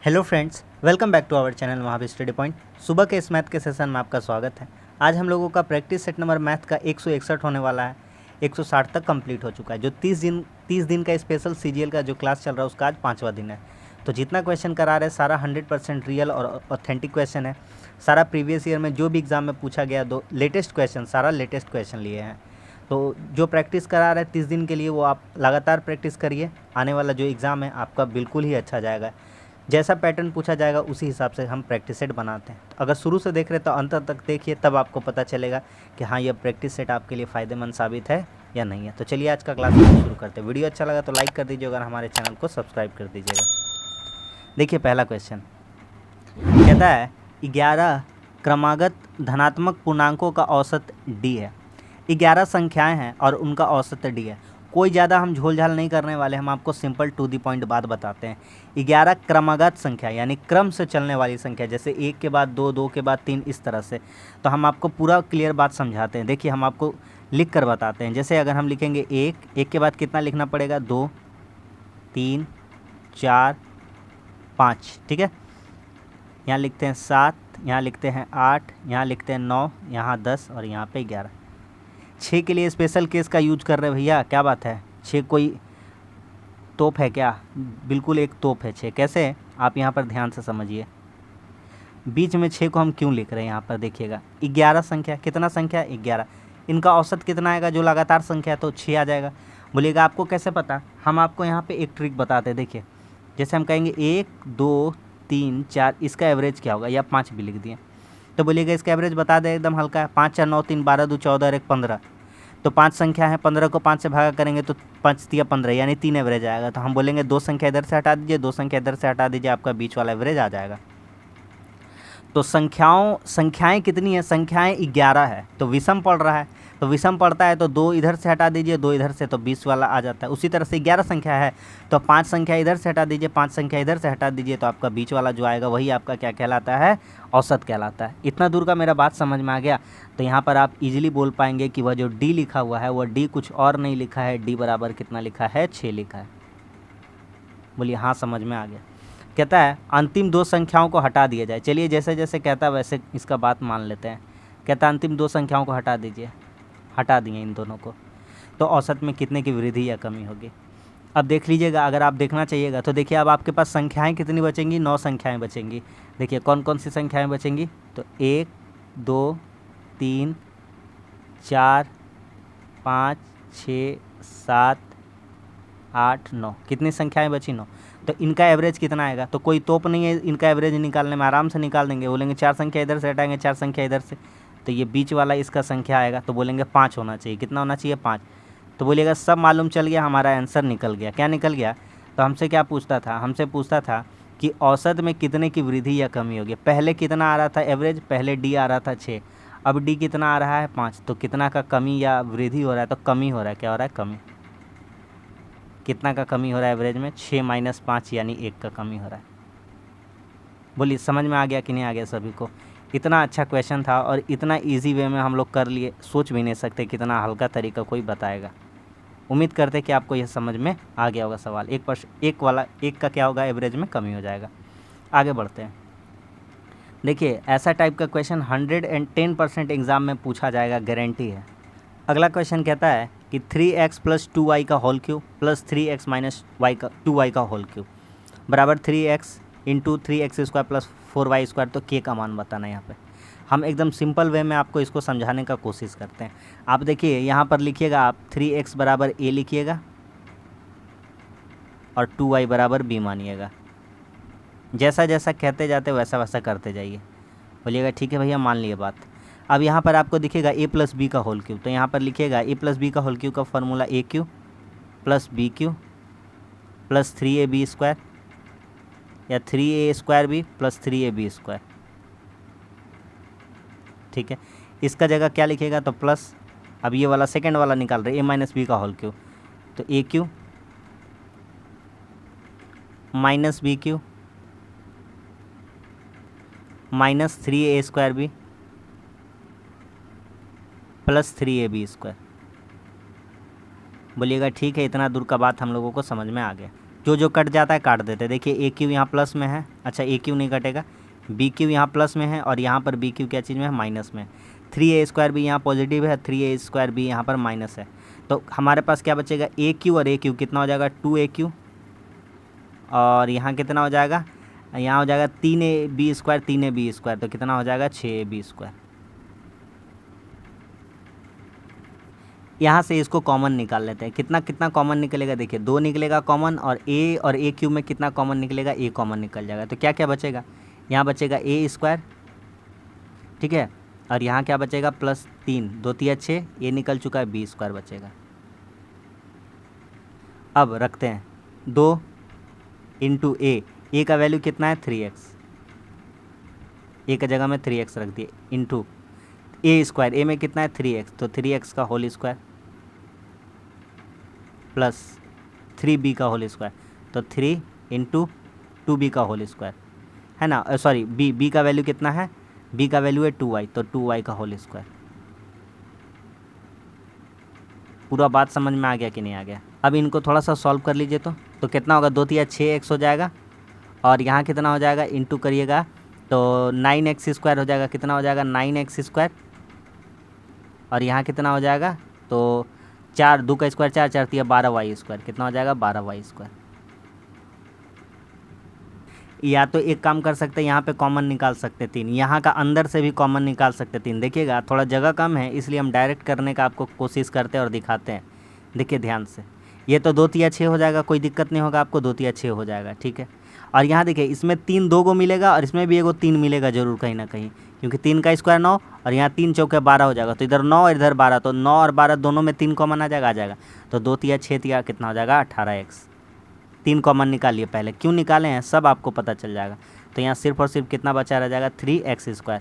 Hello friends, welcome back to our channel Mahavir study point. सुबह के इस मैथ के सेशन में आपका स्वागत है। आज हम लोगों का प्रैक्टिस सेट नंबर मैथ का 161 होने वाला है। 160 तक कंप्लीट हो चुका है। जो 30 दिन का स्पेशल सीजीएल का जो क्लास चल रहा है उसका आज 5वां दिन है। तो जितना क्वेश्चन करा रहे सारा 100% रियल और ऑथेंटिक क्वेश्चन है। सारा प्रीवियस ईयर में जो भी एग्जाम में पूछा गया दो लेटेस्ट क्वेश्चन, सारा लेटेस्ट क्वेश्चन लिए हैं। तो जो प्रैक्टिस करा रहे 30 दिन के लिए वो आप लगातार प्रैक्टिस करिए। आने वाला जो एग्ज़ाम है आपका बिल्कुल ही अच्छा जाएगा। जैसा पैटर्न पूछा जाएगा उसी हिसाब से हम प्रैक्टिस सेट बनाते हैं। अगर शुरू से देख रहे तो अंत तक देखिए, तब आपको पता चलेगा कि हाँ ये प्रैक्टिस सेट आपके लिए फ़ायदेमंद साबित है या नहीं है। तो चलिए आज का क्लास शुरू करते हैं। वीडियो अच्छा लगा तो लाइक कर दीजिए, अगर हमारे चैनल को सब्सक्राइब कर दीजिएगा। देखिए पहला क्वेश्चन कहता है 11 क्रमागत धनात्मक पूर्णांकों का औसत डी है। 11 संख्याएं हैं और उनका औसत डी है। कोई ज़्यादा हम झोल-झाल नहीं करने वाले, हम आपको सिंपल टू द पॉइंट बात बताते हैं। 11 क्रमागत संख्या यानी क्रम से चलने वाली संख्या, जैसे 1 के बाद 2, 2 के बाद 3, इस तरह से। तो हम आपको पूरा क्लियर बात समझाते हैं। देखिए हम आपको लिख कर बताते हैं। जैसे अगर हम लिखेंगे 1 के बाद कितना लिखना पड़ेगा, 2, 3, 4, 5, ठीक है। यहाँ लिखते हैं 7, यहाँ लिखते हैं 8, यहाँ लिखते हैं 9, यहाँ 10 और यहाँ पे 11। 6 के लिए स्पेशल केस का यूज कर रहे हैं भैया, क्या बात है। 6 कोई तोप है क्या? बिल्कुल एक तोप है 6। कैसे? आप यहाँ पर ध्यान से समझिए। बीच में 6 को हम क्यों लिख रहे हैं यहाँ पर देखिएगा। 11 संख्या, कितना संख्या? 11। इनका औसत कितना आएगा? जो लगातार संख्या है तो 6 आ जाएगा। बोलिएगा आपको कैसे पता? हम आपको यहाँ पे एक ट्रिक बताते हैं। देखिए जैसे हम कहेंगे 1, 2, 3, 4, इसका एवरेज क्या होगा, या 5 भी लिख दिए तो बोलिएगा इसका एवरेज बता दें, एकदम हल्का है। 5, 4, 9, 3, 12, 2, 14 और 1, 15। तो 5 संख्या है, 15 को 5 से भागा करेंगे तो 5 या 15 यानी 3 एवरेज आएगा। तो हम बोलेंगे 2 संख्या इधर से हटा दीजिए, 2 संख्या इधर से हटा दीजिए, आपका बीच वाला एवरेज आ जाएगा। तो संख्याएं कितनी है? संख्याएं 11 है। तो विषम पड़ रहा है, तो विषम पड़ता है तो 2 इधर से हटा दीजिए, 2 इधर से, तो 20 वाला आ जाता है। उसी तरह से 11 संख्या है तो 5 संख्या इधर से हटा दीजिए, 5 संख्या इधर से हटा दीजिए, तो आपका बीच वाला जो आएगा वही आपका क्या कहलाता है? औसत कहलाता है। इतना दूर का मेरा बात समझ में आ गया। तो यहाँ पर आप इजीली बोल पाएंगे कि वह जो डी लिखा हुआ है वह डी कुछ और नहीं लिखा है, डी बराबर कितना लिखा है? 6 लिखा है। बोलिए हाँ समझ में आ गया। कहता है अंतिम 2 संख्याओं को हटा दिया जाए। चलिए जैसे जैसे कहता है वैसे इसका बात मान लेते हैं। कहता है अंतिम 2 संख्याओं को हटा दीजिए। हटा दिए इन दोनों को, तो औसत में कितने की वृद्धि या कमी होगी? अब देख लीजिएगा, अगर आप देखना चाहिएगा तो देखिए अब आपके पास संख्याएं कितनी बचेंगी? 9 संख्याएं बचेंगी। देखिए कौन कौन सी संख्याएं बचेंगी? तो 1, 2, 3, 4, 5, 6, 7, 8, 9। कितनी संख्याएं बची? 9। तो इनका एवरेज कितना आएगा? तो कोई तोप नहीं है इनका एवरेज निकालने में, आराम से निकाल देंगे। बोलेंगे 4 संख्या इधर से हटाएंगे, 4 संख्या इधर से, तो ये बीच वाला इसका संख्या आएगा। तो बोलेंगे 5 होना चाहिए। कितना होना चाहिए? 5। तो बोलिएगा सब मालूम चल गया, हमारा आंसर निकल गया। क्या निकल गया? तो हमसे क्या पूछता था? हमसे पूछता था कि औसत में कितने की वृद्धि या कमी होगी। पहले कितना आ रहा था एवरेज? पहले डी आ रहा था 6, अब डी कितना आ रहा है? 5। तो कितना का कमी या वृद्धि हो रहा है? तो कमी हो रहा है। क्या हो रहा है? कमी। कितना का कमी हो रहा है एवरेज में? 6 - 5 यानी 1 का कमी हो रहा है। बोलिए समझ में आ गया कि नहीं आ गया सभी को? इतना अच्छा क्वेश्चन था और इतना इजी वे में हम लोग कर लिए, सोच भी नहीं सकते कितना हल्का तरीका कोई बताएगा। उम्मीद करते कि आपको यह समझ में आ गया होगा सवाल। एक का क्या होगा? एवरेज में कमी हो जाएगा। आगे बढ़ते हैं। देखिए ऐसा टाइप का क्वेश्चन 110% एग्ज़ाम में पूछा जाएगा, गारंटी है। अगला क्वेश्चन कहता है कि 3x + 2y का whole cube plus 3x - 2y का होल क्यूब बराबर 3x × 3x² + 4y²। तो k का मान बताना है। यहाँ पे हम एकदम सिंपल वे में आपको इसको समझाने का कोशिश करते हैं। आप देखिए यहाँ पर लिखिएगा, आप 3x बराबर a लिखिएगा और 2y बराबर b मानिएगा। जैसा जैसा कहते जाते वैसा वैसा करते जाइए। बोलिएगा ठीक है भैया, मान लिए बात। अब यहाँ पर आपको दिखेगा a + b का होल क्यूब, तो यहाँ पर लिखिएगा a + b का होल क्यूब का फॉर्मूला a³ + b³ + 3ab² या 3a² + 3ab²। ठीक है, इसका जगह क्या लिखेगा? तो प्लस। अब ये वाला सेकंड वाला निकाल रहे a - b का होल क्यूब, तो a³ - b³ - 3a² + 3ab²। बोलिएगा ठीक है, इतना दूर का बात हम लोगों को समझ में आ गया। जो जो कट जाता है काट देते हैं। देखिए ए क्यू यहाँ प्लस में है, अच्छा ए क्यू नहीं कटेगा, बी क्यू यहाँ प्लस में है और यहाँ पर बी क्यू क्या चीज़ में है, माइनस में। 3a² भी यहाँ पॉजिटिव है, 3a² भी यहाँ पर माइनस है। तो हमारे पास क्या बचेगा, ए क्यू और ए क्यू कितना हो जाएगा, 2a³ और यहाँ कितना हो जाएगा, यहाँ हो जाएगा 3ab², 3ab², तो कितना हो जाएगा 6ab²। यहाँ से इसको कॉमन निकाल लेते हैं, कितना कितना कॉमन निकलेगा, देखिए 2 निकलेगा कॉमन और ए क्यू में कितना कॉमन निकलेगा, ए कॉमन निकल जाएगा। तो क्या क्या बचेगा, यहाँ बचेगा a², ठीक है, और यहाँ क्या बचेगा +3, 2 3 6, ये निकल चुका है, b² बचेगा। अब रखते हैं 2 इंटू ए का वैल्यू कितना है 3x, ए का जगह में 3x रख दिए, इंटू a², ए में कितना है 3x, तो 3x का होल स्क्वायर प्लस 3b का होल स्क्वायर, तो 3 इंटू 2b का होल स्क्वायर है ना, सॉरी b का वैल्यू कितना है, b का वैल्यू है 2y, तो 2y का होल स्क्वायर। पूरा बात समझ में आ गया कि नहीं आ गया। अब इनको थोड़ा सा सॉल्व कर लीजिए तो कितना होगा, 2 3 6x हो जाएगा और यहाँ कितना हो जाएगा, इंटू करिएगा तो 9x² हो जाएगा, कितना हो जाएगा 9x², और यहाँ कितना हो जाएगा, तो 4 2 का स्क्वायर 4 4 12y², कितना हो जाएगा 12y²। या तो एक काम कर सकते हैं, यहाँ पे कॉमन निकाल सकते 3, यहाँ का अंदर से भी कॉमन निकाल सकते 3। देखिएगा थोड़ा जगह कम है इसलिए हम डायरेक्ट करने का आपको कोशिश करते हैं और दिखाते हैं। देखिए ध्यान से, ये तो 2 3 6 हो जाएगा, कोई दिक्कत नहीं होगा आपको, 2 3 6 हो जाएगा, ठीक है। और यहाँ देखिए इसमें 3 2 को मिलेगा और इसमें भी एगो 3 मिलेगा जरूर कहीं ना कहीं, क्योंकि 3 का स्क्वायर 9 और यहाँ 3 चौके 12 हो जाएगा, तो इधर 9 और इधर 12, तो 9 और 12 दोनों में 3 कॉमन आ जाएगा, तो 2 3 6 3 कितना हो जाएगा 18x। 3 कॉमन निकालिए, पहले क्यों निकाले हैं सब आपको पता चल जाएगा। तो यहाँ सिर्फ और सिर्फ कितना बचा रह जाएगा 3x²,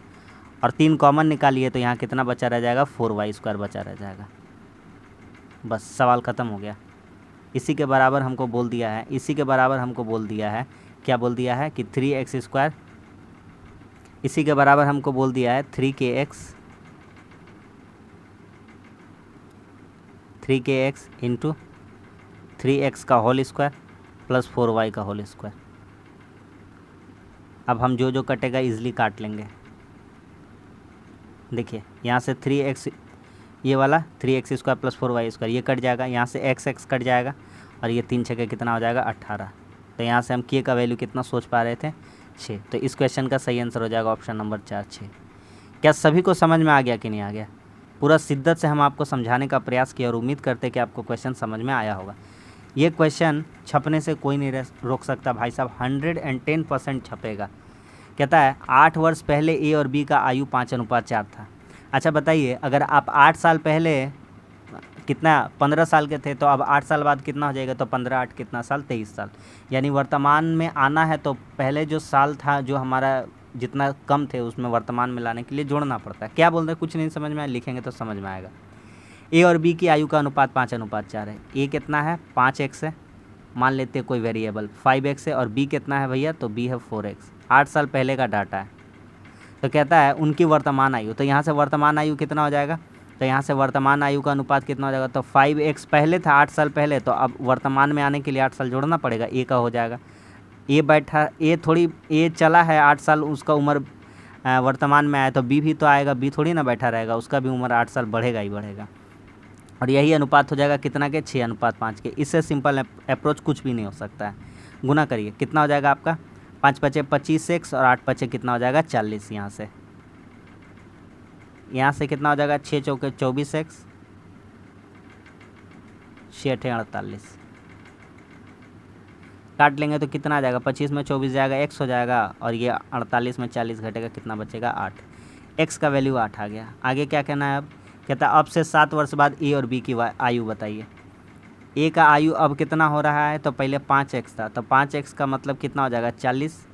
और 3 कॉमन निकालिए तो यहाँ कितना बचा रह जाएगा 4y² बचा रह जाएगा। बस सवाल ख़त्म हो गया। इसी के बराबर हमको बोल दिया है, इसी के बराबर हमको बोल दिया है, क्या बोल दिया है कि 3x², इसी के बराबर हमको बोल दिया है 3kx इंटू 3x का होल स्क्वायर प्लस 4y का होल स्क्वायर। अब हम जो जो कटेगा इजली काट लेंगे। देखिए यहाँ से 3x, ये वाला 3x² प्लस 4y² ये कट जाएगा, यहाँ से x कट जाएगा और ये 3 6 कितना हो जाएगा 18। तो यहाँ से हम k का वैल्यू कितना सोच पा रहे थे 6, तो इस क्वेश्चन का सही आंसर हो जाएगा ऑप्शन नंबर 4 6। क्या सभी को समझ में आ गया कि नहीं आ गया? पूरा शिद्दत से हम आपको समझाने का प्रयास किया और उम्मीद करते कि आपको क्वेश्चन समझ में आया होगा। ये क्वेश्चन छपने से कोई नहीं रोक सकता भाई साहब, 110% छपेगा। कहता है 8 वर्ष पहले ए और बी का आयु 5:4 था। अच्छा बताइए, अगर आप 8 साल पहले कितना 15 साल के थे तो अब 8 साल बाद कितना हो जाएगा, तो 15 8 कितना साल 23 साल, यानी वर्तमान में आना है तो पहले जो साल था जो हमारा जितना कम थे उसमें वर्तमान में लाने के लिए जोड़ना पड़ता है। क्या बोल रहे हैं कुछ नहीं समझ में आया, लिखेंगे तो समझ में आएगा। ए और बी की आयु का अनुपात 5:4 है। ए कितना है 5x है, मान लेते हैं कोई वेरिएबल 5x है, और बी कितना है भैया, तो बी है 4x। 8 साल पहले का डाटा है। तो कहता है उनकी वर्तमान आयु, तो यहाँ से वर्तमान आयु कितना हो जाएगा, तो यहाँ से वर्तमान आयु का अनुपात कितना हो जाएगा, तो 5x पहले था 8 साल पहले, तो अब वर्तमान में आने के लिए 8 साल जोड़ना पड़ेगा, ए का हो जाएगा। ए बैठा, ए चला है 8 साल, उसका उम्र वर्तमान में आया, तो बी भी तो आएगा, बी थोड़ी ना बैठा रहेगा, उसका भी उम्र 8 साल बढ़ेगा ही बढ़ेगा। और यही अनुपात हो जाएगा कितना के 6:5 के। इससे सिंपल अप्रोच कुछ भी नहीं हो सकता है। गुना करिए, कितना हो जाएगा आपका 5 5 25x और 8 5 कितना हो जाएगा 40। यहाँ से कितना हो जाएगा 6 चौके 24x, 6 8 48, काट लेंगे तो कितना आ जाएगा, 25 में 24 जाएगा x हो जाएगा, और ये 48 में 40 घटेगा, कितना बचेगा 8। x का वैल्यू 8 आ गया। आगे क्या कहना है अब, कहता है अब से 7 वर्ष बाद ए और बी की आयु बताइए। ए का आयु अब कितना हो रहा है, तो पहले 5x था, तो 5x का मतलब कितना हो जाएगा 40।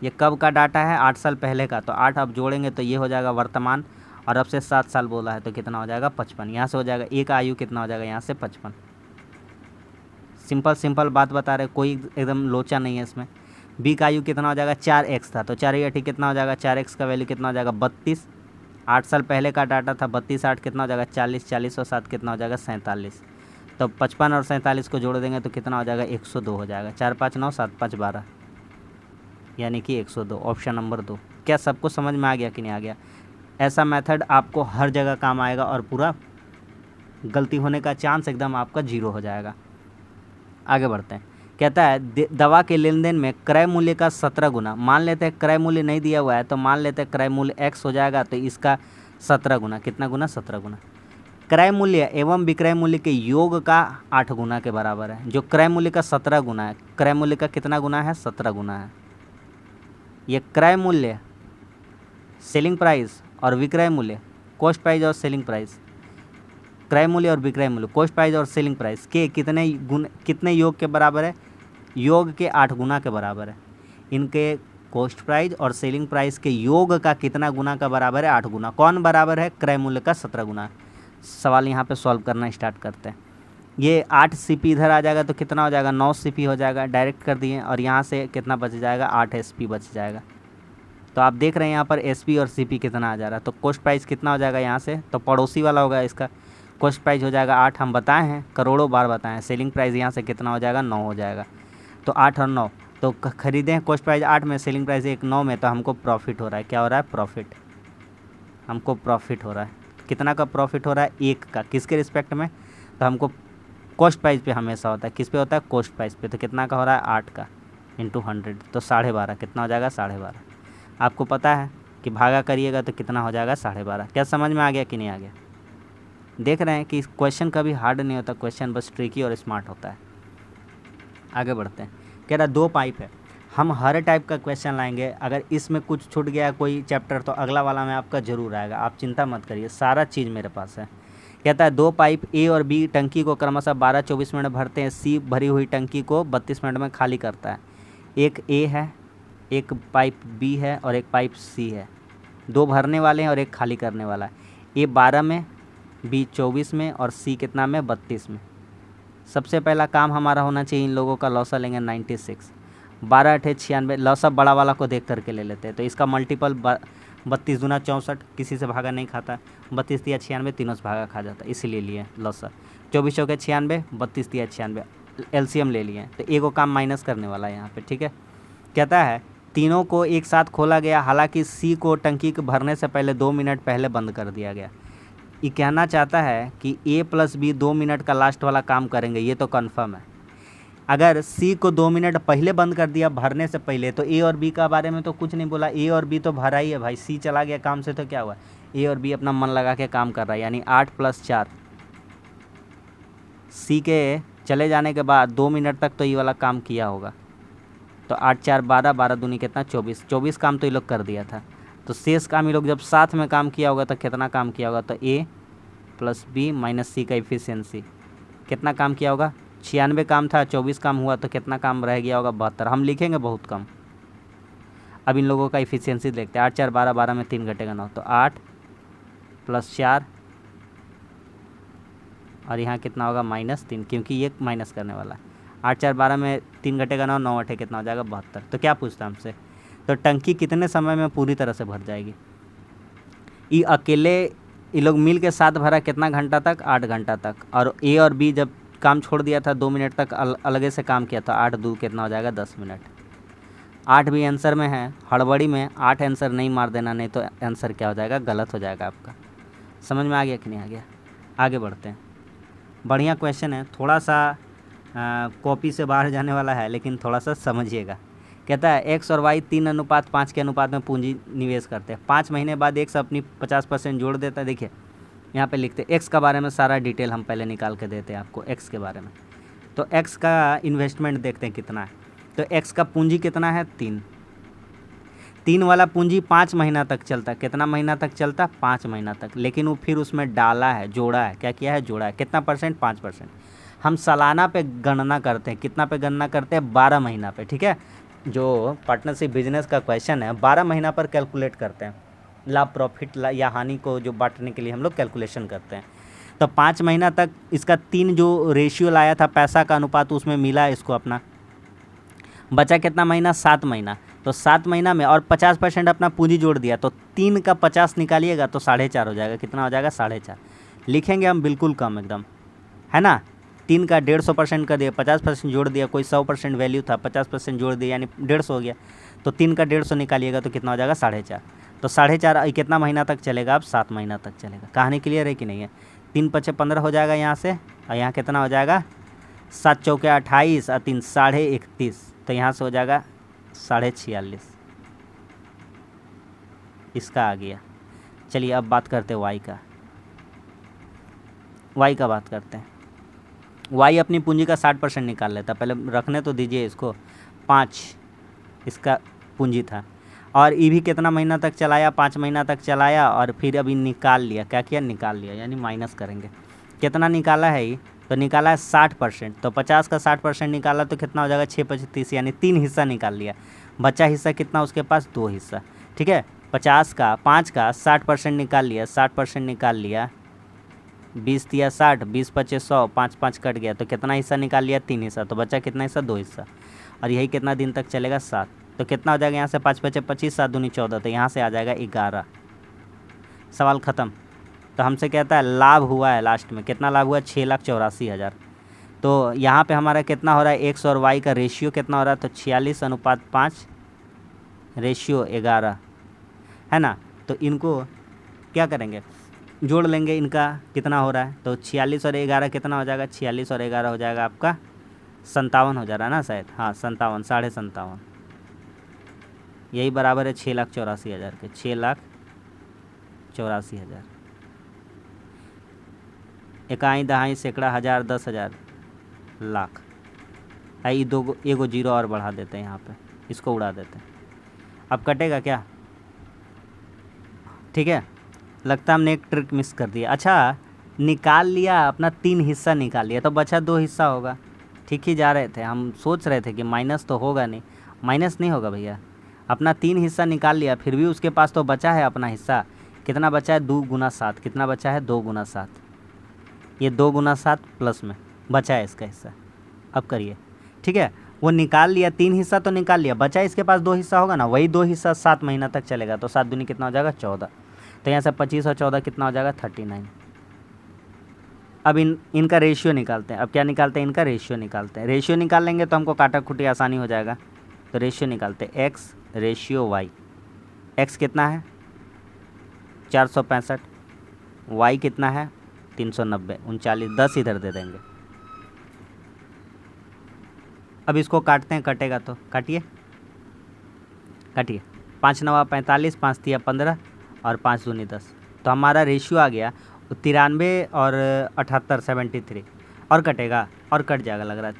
ये कब का डाटा है 8 साल पहले का, तो 8 अब जोड़ेंगे तो ये हो जाएगा वर्तमान, और अब से 7 साल बोला है तो कितना हो जाएगा 55। यहाँ से हो जाएगा ए का आयु कितना हो जाएगा, यहाँ से 55। सिंपल बात बता रहे, कोई एकदम लोचा नहीं है इसमें। बी का आयु कितना हो जाएगा 4x था, तो 4 8 कितना हो जाएगा, 4x का वैल्यू कितना हो जाएगा 32। 8 साल पहले का डाटा था, 32 8 कितना हो जाएगा 40, 40 और 7 कितना हो जाएगा 47। तो 55 और 47 को जोड़ देंगे तो कितना हो जाएगा, 102 हो जाएगा। 4 5 9 7 5 12 यानी कि 102, ऑप्शन नंबर 2। क्या सबको समझ में आ गया कि नहीं आ गया? ऐसा मेथड आपको हर जगह काम आएगा और पूरा गलती होने का चांस एकदम आपका 0 हो जाएगा। आगे बढ़ते हैं। कहता है दवा के लेन देन में क्रय मूल्य का 17 गुना, मान लेते हैं क्रय मूल्य नहीं दिया हुआ है तो मान लेते हैं क्रय मूल्य x हो जाएगा, तो इसका 17 गुना, कितना गुना, 17 गुना। क्रय मूल्य एवं विक्रय मूल्य के योग का 8 गुना के बराबर है। जो क्रय मूल्य का 17 गुना है, क्रय मूल्य का कितना गुना है, 17 गुना है। ये क्रय मूल्य सेलिंग प्राइस और विक्रय मूल्य कॉस्ट प्राइस और सेलिंग प्राइस, क्रय मूल्य और विक्रय मूल्य कॉस्ट प्राइस और सेलिंग प्राइस के कितने योग के बराबर है, योग के 8 गुना के बराबर है। इनके कॉस्ट प्राइस और सेलिंग प्राइस के योग का कितना गुना का बराबर है, 8 गुना। कौन बराबर है, क्रय मूल्य का 17 गुना। सवाल यहाँ पे सॉल्व करना स्टार्ट करते हैं। ये 8 सीपी इधर आ जाएगा तो कितना हो जाएगा, 9 सीपी हो जाएगा, डायरेक्ट कर दिए। और यहाँ से कितना बच जाएगा, 8 एसपी बच जाएगा। तो आप देख रहे हैं यहाँ पर एसपी और सीपी कितना आ जा रहा है। तो कॉस्ट प्राइस कितना हो जाएगा यहाँ से, तो पड़ोसी वाला होगा इसका, कॉस्ट प्राइस हो जाएगा 8, हम बताए हैं, करोड़ों बार बताए हैं। सेलिंग प्राइस यहाँ से कितना हो जाएगा, 9 हो जाएगा। तो 8 और 9, तो खरीदे हैं कॉस्ट प्राइस 8 में, सेलिंग प्राइस 1 9 में, तो हमको प्रॉफिट हो रहा है। क्या हो रहा है, प्रॉफिट, हमको प्रॉफिट हो रहा है। कितना का प्रॉफिट हो रहा है, 1 का। किसके रिस्पेक्ट में, तो हमको कॉस्ट प्राइस पे हमेशा होता है। किस पे होता है, कॉस्ट प्राइस पे। तो कितना का हो रहा है, 8 का इंटू 100, तो 12.5, कितना हो जाएगा, 12.5। आपको पता है कि भागा करिएगा तो कितना हो जाएगा, 12.5। क्या समझ में आ गया कि नहीं आ गया? देख रहे हैं कि क्वेश्चन कभी हार्ड नहीं होता, क्वेश्चन बस ट्रिकी और स्मार्ट होता है। आगे बढ़ते हैं। कह रहा 2 पाइप है, हम हर टाइप का क्वेश्चन लाएंगे। अगर इसमें कुछ छूट गया कोई चैप्टर तो अगला वाला में आपका ज़रूर आएगा, आप चिंता मत करिए, सारा चीज़ मेरे पास है। कहता है 2 पाइप ए और बी टंकी को क्रमशः 12-24 मिनट भरते हैं। सी भरी हुई टंकी को 32 मिनट में खाली करता है। एक ए है, एक पाइप बी है और एक पाइप सी है। 2 भरने वाले हैं और एक खाली करने वाला है। ए 12 में, बी 24 में और सी कितना में, 32 में। सबसे पहला काम हमारा होना चाहिए, इन लोगों का लॉसा लेंगे 96, 12 8 96। लॉसा बड़ा वाला को देख करके ले लेते हैं, तो इसका मल्टीपल 32 दूना 64, किसी से भागा नहीं खाता। 32 तिया 96, तीनों से भागा खा जाता है, इसीलिए लिए लॉसा। 24 चौके 96, 32 तिया 96, एलसीएम ले लिए। तो एक काम माइनस करने वाला है यहाँ पे, ठीक है। कहता है तीनों को एक साथ खोला गया, हालांकि सी को टंकी के भरने से पहले 2 मिनट पहले बंद कर दिया गया। ये कहना चाहता है कि ए प्लस बी 2 मिनट का लास्ट वाला काम करेंगे, ये तो कन्फर्म है। अगर सी को 2 मिनट पहले बंद कर दिया भरने से पहले, तो ए और बी का बारे में तो कुछ नहीं बोला। ए और बी तो भरा ही है भाई, सी चला गया काम से तो क्या हुआ, ए और बी अपना मन लगा के काम कर रहा है। यानी 8 + 4, सी के चले जाने के बाद 2 मिनट तक तो ये वाला काम किया होगा। तो 8 4 12, 12 दूनी कितना, 24 काम तो ये लोग कर दिया था। तो शेष काम ये लोग जब साथ में काम किया होगा तो कितना काम किया होगा, तो ए प्लस बी माइनस सी का इफिशियंसी कितना काम किया होगा, 96 काम था, 24 काम हुआ, तो कितना काम रह गया होगा, 72। हम लिखेंगे बहुत कम। अब इन लोगों का इफिशियंसी देखते हैं। 8 4 12, 12 में 3 घटेगा 9, तो 8 + 4 और यहाँ कितना होगा, -3, क्योंकि ये माइनस करने वाला है। 8 4 12 में 3 घटेगा 9, 9 8 कितना हो जाएगा, 72। तो क्या पूछता है हमसे, तो टंकी कितने समय में पूरी तरह से भर जाएगी। ये अकेले ये लोग मिल के साथ भरा कितना घंटा तक, 8 घंटा तक। और ए और बी जब काम छोड़ दिया था 2 मिनट तक अलग से काम किया था, 8 2 कितना हो जाएगा, 10 मिनट। 8 भी आंसर में है, हड़बड़ी में 8 आंसर नहीं मार देना, नहीं तो आंसर क्या हो जाएगा, गलत हो जाएगा आपका। समझ में आ गया कि नहीं आ गया? आगे बढ़ते हैं। बढ़िया क्वेश्चन है, थोड़ा सा कॉपी से बाहर जाने वाला है, लेकिन थोड़ा सा समझिएगा। कहता है एक्स और वाई 3:5 के अनुपात में पूंजी निवेश करते हैं। 5 महीने बाद एक्स अपनी 50% जोड़ देता है। देखिए यहाँ पे लिखते हैं एक्स के बारे में सारा डिटेल हम पहले निकाल के देते हैं आपको एक्स के बारे में। तो एक्स का इन्वेस्टमेंट देखते हैं कितना है। तो एक्स का पूंजी कितना है, 3 वाला पूंजी 5 महीना तक चलता है। कितना महीना तक चलता है, 5 महीना तक। लेकिन वो फिर उसमें डाला है, जोड़ा है। क्या किया है, जोड़ा है। कितना %, 5%। हम सालाना पे गणना करते हैं। कितना पे गणना करते हैं, 12 महीना पे। ठीक है, जो पार्टनरशिप बिजनेस का क्वेश्चन है 12 महीना पर कैलकुलेट करते हैं। लाभ, प्रॉफिट या हानि को जो बांटने के लिए हम लोग कैलकुलेशन करते हैं। तो 5 महीना तक इसका 3 जो रेशियो लाया था पैसा का अनुपात, उसमें मिला इसको अपना। बचा कितना महीना, 7 महीना। तो 7 महीना में और 50% अपना पूंजी जोड़ दिया, तो 3 का 50 निकालिएगा तो 4.5 हो जाएगा। कितना हो जाएगा, 4.5। लिखेंगे हम बिल्कुल कम एकदम, है ना। 3 का 150% कर दिया, 50% जोड़ दिया, कोई 100% वैल्यू था 50% जोड़ दिया यानी 150 हो गया। तो 3 का 150 निकालिएगा तो कितना हो जाएगा 4.5। तो 4.5 कितना महीना तक चलेगा? अब 7 महीना तक चलेगा। कहानी क्लियर है कि नहीं है? 3 पचे 15 हो जाएगा यहाँ से, और यहाँ कितना हो जाएगा 7 चौके 28 और 3 31.5, तो यहाँ से हो जाएगा 46.5। इसका आ गया। चलिए अब बात करते हैं वाई का। वाई का बात करते हैं। वाई अपनी पूंजी का 60% निकाल लेता। पहले रखने तो दीजिए इसको, 5 इसका पूंजी था, और ई भी कितना महीना तक चलाया? 5 महीना तक चलाया, और फिर अभी निकाल लिया। क्या किया? निकाल लिया, यानी माइनस करेंगे। कितना निकाला है ये? तो निकाला है 60%। तो 50 का 60% निकाला तो कितना हो जाएगा 6/25, यानी 3 हिस्सा निकाल लिया। बचा हिस्सा कितना उसके पास? 2 हिस्सा। ठीक है, 50 का 5 का 60% निकाल लिया, 60% निकाल लिया, 20 दिया 60, 20 पचे 100, 5 5 कट गया, तो कितना हिस्सा निकाल लिया? 3 हिस्सा। तो बचा कितना हिस्सा? 2 हिस्सा। और यही कितना दिन तक चलेगा? 7। तो कितना हो जाएगा यहाँ से? 5 पचे 25, 7 दूनी 14, तो यहाँ से आ जाएगा 11। सवाल ख़त्म। तो हमसे कहता है लाभ हुआ है लास्ट में, कितना लाभ हुआ? 6,84,000। तो यहाँ पे हमारा कितना हो रहा है? एक्स और वाई का रेशियो कितना हो रहा है? तो 46:5 रेशियो 11 है ना। तो इनको क्या करेंगे? जोड़ लेंगे। इनका कितना हो रहा है? तो 46 और 11 कितना हो जाएगा? 46 और 11 हो जाएगा आपका 57 हो जा रहा है ना शायद। हाँ 57, 57.5, यही बराबर है 6,84,000 के। 6,84,000। इकाई दहाई सैकड़ा हज़ार 10,000 लाख। आई दो एगो जीरो और बढ़ा देते हैं यहाँ पे, इसको उड़ा देते हैं। अब कटेगा क्या? ठीक है, लगता है हमने एक ट्रिक मिस कर दिया। अच्छा, निकाल लिया अपना 3 हिस्सा निकाल लिया, तो बचा 2 हिस्सा होगा। ठीक ही जा रहे थे हम, सोच रहे थे कि माइनस तो होगा नहीं। माइनस नहीं होगा भैया, अपना 3 हिस्सा निकाल लिया, फिर भी उसके पास तो बचा है अपना हिस्सा। कितना बचा है? 2 गुना 7। कितना बचा है? 2 गुना 7। ये 2 गुना 7 प्लस में बचा है इसका हिस्सा। अब करिए। ठीक है, वो निकाल लिया, 3 हिस्सा तो निकाल लिया, बचा इसके पास 2 हिस्सा होगा ना, वही 2 हिस्सा 7 महीना तक चलेगा। तो 7 दूनी कितना हो जाएगा? 14। तो यहाँ से 25 और 14 कितना हो जाएगा? 39। अब इनका रेशियो निकालते हैं। अब क्या निकालते हैं? इनका रेशियो निकालते हैं। रेशियो निकाल लेंगे तो हमको काटा कुटी आसानी हो जाएगा। तो रेशियो निकालते हैं, एक्स रेशियो वाई। एक्स कितना है? 465। वाई कितना है? 390, 39, 10 इधर दे देंगे। अब इसको काटते हैं, कटेगा तो काटिए, काटिए। 5 9 45, 5 3 15 और 5 दूनी 10। तो हमारा रेशियो आ गया 93 और 78, 73। और कटेगा, और कट जाएगा लग रहा है।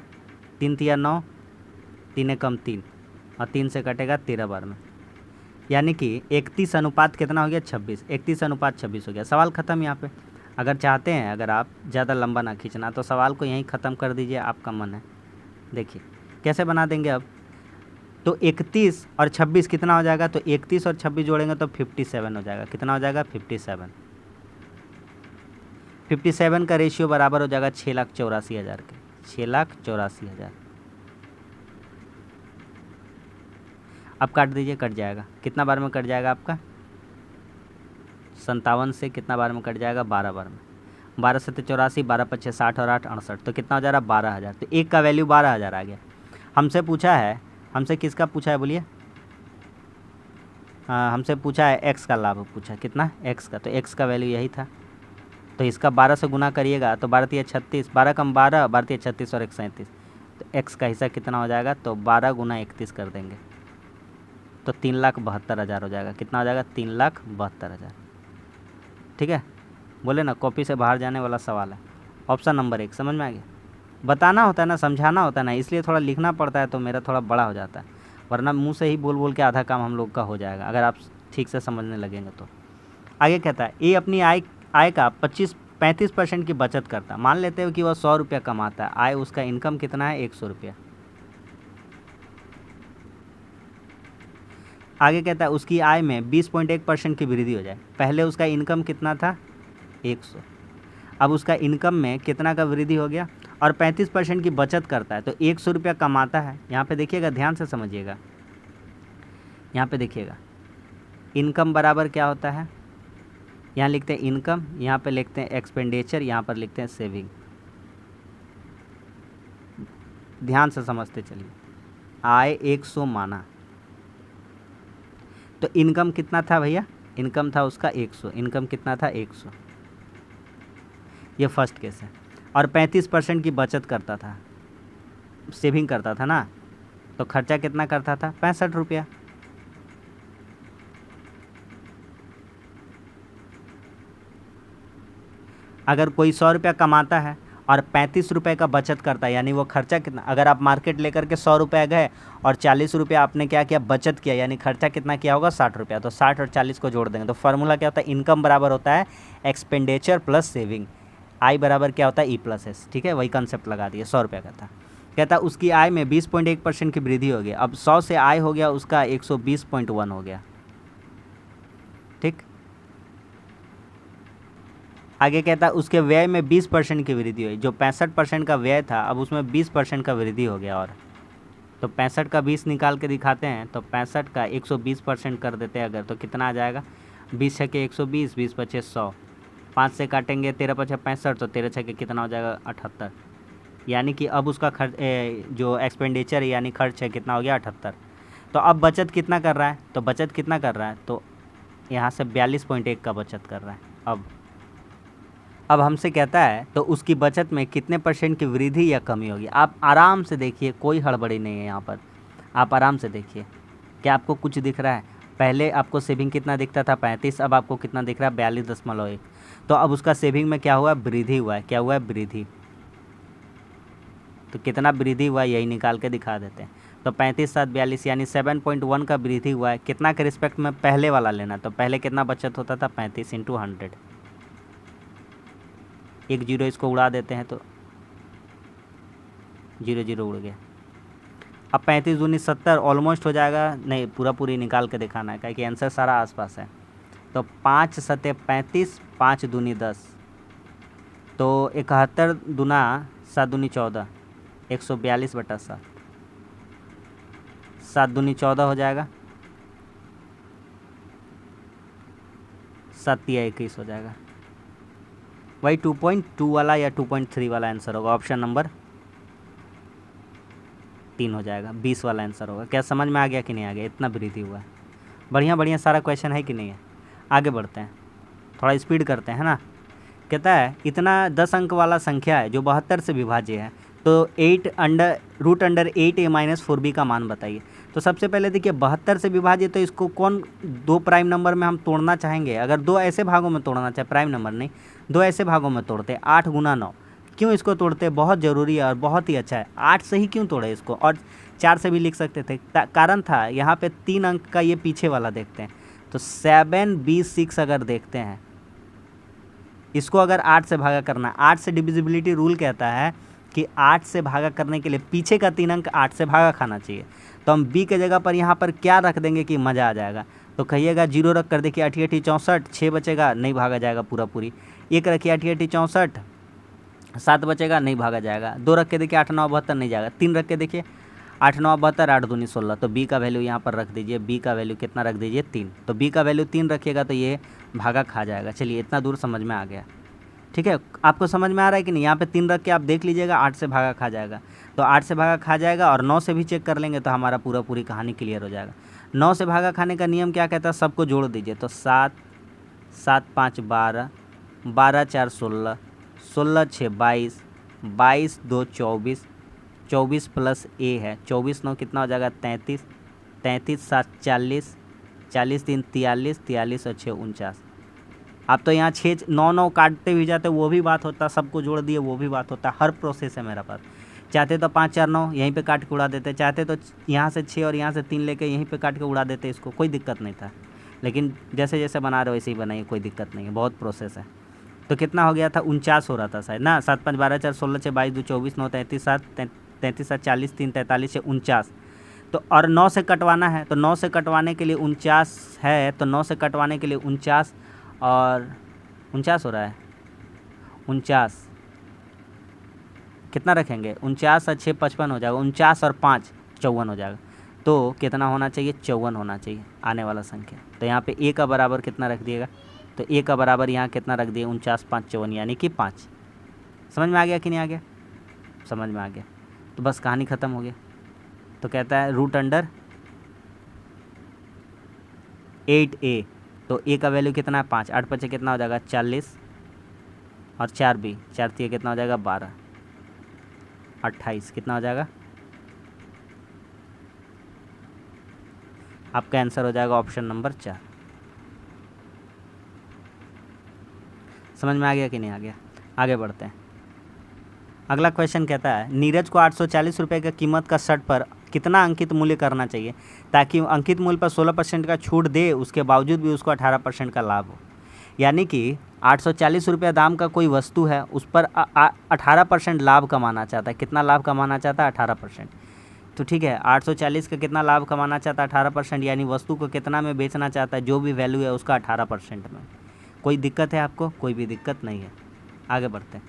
3 3 9, 3 कम 3, और 3 से कटेगा 13 बार में, यानी कि 31 अनुपात कितना हो गया? 26। 31 अनुपात 26 हो गया। सवाल ख़त्म यहाँ पे। अगर चाहते हैं, अगर आप ज़्यादा लंबा ना खींचना, तो सवाल को यहीं ख़त्म कर दीजिए, आपका मन है। देखिए कैसे बना देंगे अब। तो 31 और 26 कितना हो जाएगा? तो 31 और 26 जोड़ेंगे तो 57 हो जाएगा। कितना हो जाएगा? 57। 57 का रेशियो बराबर हो जाएगा 6,84,000 के। 6,84,000। अब काट दीजिए, कट जाएगा। कितना बार में कट जाएगा आपका? 57 से कितना बार में कट जाएगा? 12 बार में। 12 से 84, 12 पच्चे 60 और 8 68, तो कितना हो जा रहा है? 12,000। तो एक का वैल्यू 12,000 आ गया। हमसे पूछा है, हमसे किसका पूछा है बोलिए? हमसे पूछा है एक्स का लाभ पूछा। कितना? एक्स का। तो एक्स का वैल्यू यही था। तो इसका 12 से गुना करिएगा तो 12 3 36, 12 कम 12, 12 3 36 और 1 37। तो एक्स का हिस्सा कितना हो जाएगा? तो 12 गुना 31 कर देंगे तो 3,72,000 हो जाएगा। कितना हो जाएगा? 3,72,000। ठीक है, बोले ना कॉपी से बाहर जाने वाला सवाल है। ऑप्शन नंबर 1 समझ में आ गया। बताना होता है ना, समझाना होता है ना, इसलिए थोड़ा लिखना पड़ता है, तो मेरा थोड़ा बड़ा हो जाता है, वरना मुंह से ही बोल बोल के आधा काम हम लोग का हो जाएगा, अगर आप ठीक से समझने लगेंगे तो। आगे कहता है ए अपनी आय का 35% की बचत करता है। मान लेते हो कि वह 100 रुपया कमाता है, आय उसका इनकम कितना है? 100 रुपया। आगे कहता है उसकी आय में 20.1% की वृद्धि हो जाए। पहले उसका इनकम कितना था? 100। अब उसका इनकम में कितना का वृद्धि हो गया? और 35% की बचत करता है, तो 100 रुपया कमाता है। यहाँ पे देखिएगा, ध्यान से समझिएगा। यहाँ पे देखिएगा, इनकम बराबर क्या होता है? यहाँ लिखते हैं इनकम, यहाँ पे लिखते हैं एक्सपेंडिचर, यहाँ पर लिखते हैं सेविंग। ध्यान से समझते चलिए। आय 100 माना, तो इनकम कितना था भैया, इनकम था उसका 100, इनकम कितना था 100, ये फर्स्ट केस है। और 35% की बचत करता था, सेविंग करता था ना, तो खर्चा कितना करता था 65 रुपया। अगर कोई 100 रुपया कमाता है और 35 रुपये का बचत करता है, यानी वो खर्चा कितना, अगर आप मार्केट लेकर के 100 रुपये गए और 40 रुपया आपने क्या किया, बचत किया, यानी खर्चा कितना किया होगा 60 रुपया, तो 60 और 40 को जोड़ देंगे तो फार्मूला क्या होता है, इनकम बराबर होता है एक्सपेंडिचर प्लस सेविंग, आई बराबर क्या होता है ई प्लस एस। ठीक है, वही कंसेप्ट लगा दिए। 100 रुपया का था, कहता उसकी आय में 20.1% की वृद्धि हो गई। अब 100 से आय हो गया उसका 120.1 हो गया। ठीक, आगे कहता है उसके व्यय में 20% की वृद्धि हुई। जो 65% का व्यय था अब उसमें 20% का वृद्धि हो गया। और तो 65 का 20 निकाल के दिखाते हैं, तो 65 का 120% कर देते हैं अगर, तो कितना आ जाएगा, 20 छके 120, 20 पचे 100, 5 से काटेंगे 13 पचे 65, तो 13 छके कितना हो जाएगा 78। यानी कि अब उसका खर्च जो एक्सपेंडिचर यानी खर्च है कितना हो गया 78। तो अब बचत कितना कर रहा है, तो बचत कितना कर रहा है, तो यहाँ से 42.1 का बचत कर रहा है। अब हमसे कहता है तो उसकी बचत में कितने % की वृद्धि या कमी होगी। आप आराम से देखिए, कोई हड़बड़ी नहीं है यहाँ पर, आप आराम से देखिए। क्या आपको कुछ दिख रहा है, पहले आपको सेविंग कितना दिखता था 35, अब आपको कितना दिख रहा है 42.1। तो अब उसका सेविंग में क्या हुआ, वृद्धि हुआ है। क्या हुआ है, वृद्धि। तो कितना वृद्धि हुआ यही निकाल के दिखा देते हैं। तो 35 7 42 यानी 7.1 का वृद्धि हुआ है। कितना के रिस्पेक्ट में, पहले वाला लेना, तो पहले कितना बचत होता था 35 × 100, एक जीरो इसको उड़ा देते हैं तो 0 0 उड़ गया। अब 35 दूनी 70 ऑलमोस्ट हो जाएगा, नहीं पूरा पूरी निकाल के दिखाना है क्या कि आंसर सारा आसपास है। तो 5 सते 35, 5 दूनी 10, तो 71 दूना 7 दूनी 14, 142/7, 7 दूनी 14 हो जाएगा, 7 या 21 हो जाएगा। वही 2.2 वाला या 2.3 वाला आंसर होगा, ऑप्शन नंबर 3 हो जाएगा, 20 वाला आंसर होगा। क्या समझ में आ गया कि नहीं आ गया, इतना वृद्धि हुआ है। बढ़िया बढ़िया सारा क्वेश्चन है कि नहीं है। आगे बढ़ते हैं, थोड़ा स्पीड करते हैं ना। कहता है इतना 10 अंक वाला संख्या है जो 72 से विभाज्य है, तो √8a-4b का मान बताइए। तो सबसे पहले देखिए 72 से विभाज्य, तो इसको कौन 2 प्राइम नंबर में हम तोड़ना चाहेंगे। अगर 2 ऐसे भागों में तोड़ना चाहे, प्राइम नंबर नहीं, 2 ऐसे भागों में तोड़ते, 8 × 9। क्यों इसको तोड़ते, बहुत ज़रूरी है और बहुत ही अच्छा है। 8 से ही क्यों तोड़े इसको, और 4 से भी लिख सकते थे। कारण था यहाँ पे 3 अंक का, ये पीछे वाला देखते हैं तो 7b6 अगर देखते हैं, इसको अगर 8 से भागा करना, 8 से डिविजिबिलिटी रूल कहता है कि 8 से भागा करने के लिए पीछे का 3 अंक 8 से भागा खाना चाहिए। तो हम b के जगह पर यहाँ पर क्या रख देंगे कि मज़ा आ जाएगा, तो कहिएगा 0 रख कर देखिए 8 8 64, 6 बचेगा, नहीं भागा जाएगा पूरा पूरी। 1 रखिए 8 8 64, 7 बचेगा, नहीं भागा जाएगा। 2 रख के देखिए 8 9 72, नहीं जाएगा। 3 रख के देखिए 8 9 72, 8 दूनी 16, तो b का वैल्यू यहाँ पर रख दीजिए। b का वैल्यू कितना रख दीजिए 3, तो b का वैल्यू 3 रखिएगा तो ये भागा खा जाएगा। चलिए इतना दूर समझ में आ गया। ठीक है, आपको समझ में आ रहा है कि नहीं। यहाँ पे 3 रख के आप देख लीजिएगा, 8 से भागा खा जाएगा, तो 8 से भागा खा जाएगा, और 9 से भी चेक कर लेंगे तो हमारा पूरा पूरी कहानी क्लियर हो जाएगा। 9 से भागा खाने का नियम क्या कहता है, सबको जोड़ दीजिए। तो 7 7 5 12, 12 4 16, 16 6 22, 22 2 24, 24 प्लस a है 24 9 कितना हो जाएगा 33, 33 7 40, 40 3 43, 43 और 6 49। आप तो यहाँ 6 9 9 काटते भी जाते, वो भी बात होता, सबको जोड़ दिए वो भी बात होता। हर प्रोसेस है मेरा पास। चाहते तो 5 4 9 यहीं पे काट के उड़ा देते, चाहते तो यहाँ से 6 और यहाँ से 3 लेके यहीं पे काट के उड़ा देते, इसको कोई दिक्कत नहीं था। लेकिन जैसे जैसे बना रहे हो वैसे ही बनाइए, कोई दिक्कत नहीं है, बहुत प्रोसेस है। तो कितना हो गया था 49 हो रहा था शायद ना। 7 5 12 4 16 6 22 2 24 9 33 7 33 7 40 3 43 6 49। तो और 9 से कटवाना है, तो 9 से कटवाने के लिए 49 है, तो 9 से कटवाने के लिए 49 और 49 हो रहा है। 49 कितना रखेंगे, 49 और 6 55 हो जाएगा, 49 और 5 54 हो जाएगा। तो कितना होना चाहिए, 54 होना चाहिए आने वाला संख्या। तो यहाँ पे a का बराबर कितना रख दिएगा, तो a का बराबर यहाँ कितना रख दिए 49 5 54 यानी कि 5। समझ में आ गया कि नहीं आ गया, समझ में आ गया। तो बस कहानी ख़त्म हो गया। तो कहता है रूट अंडर 8a, तो a का वैल्यू कितना है 5, 8 पचे कितना हो जाएगा 40, और 4b, 4 3 कितना हो जाएगा 12, 28 कितना हो जाएगा। आपका आंसर हो जाएगा ऑप्शन नंबर 4। समझ में आ गया कि नहीं आ गया? आगे बढ़ते हैं। अगला क्वेश्चन कहता है नीरज को 840 रुपये की कीमत का शर्ट पर कितना अंकित मूल्य करना चाहिए ताकि अंकित मूल्य पर 16% का छूट दे, उसके बावजूद भी उसको 18% का लाभ हो। यानी कि 840 रुपये दाम का कोई वस्तु है, उस पर 18% लाभ कमाना चाहता है। कितना लाभ कमाना चाहता है? 18%। तो ठीक है, 840 का कितना लाभ कमाना चाहता है? 18%, यानी वस्तु को कितना में बेचना चाहता है? जो भी वैल्यू है उसका 18% में। कोई दिक्कत है आपको? कोई भी दिक्कत नहीं है। आगे बढ़ते हैं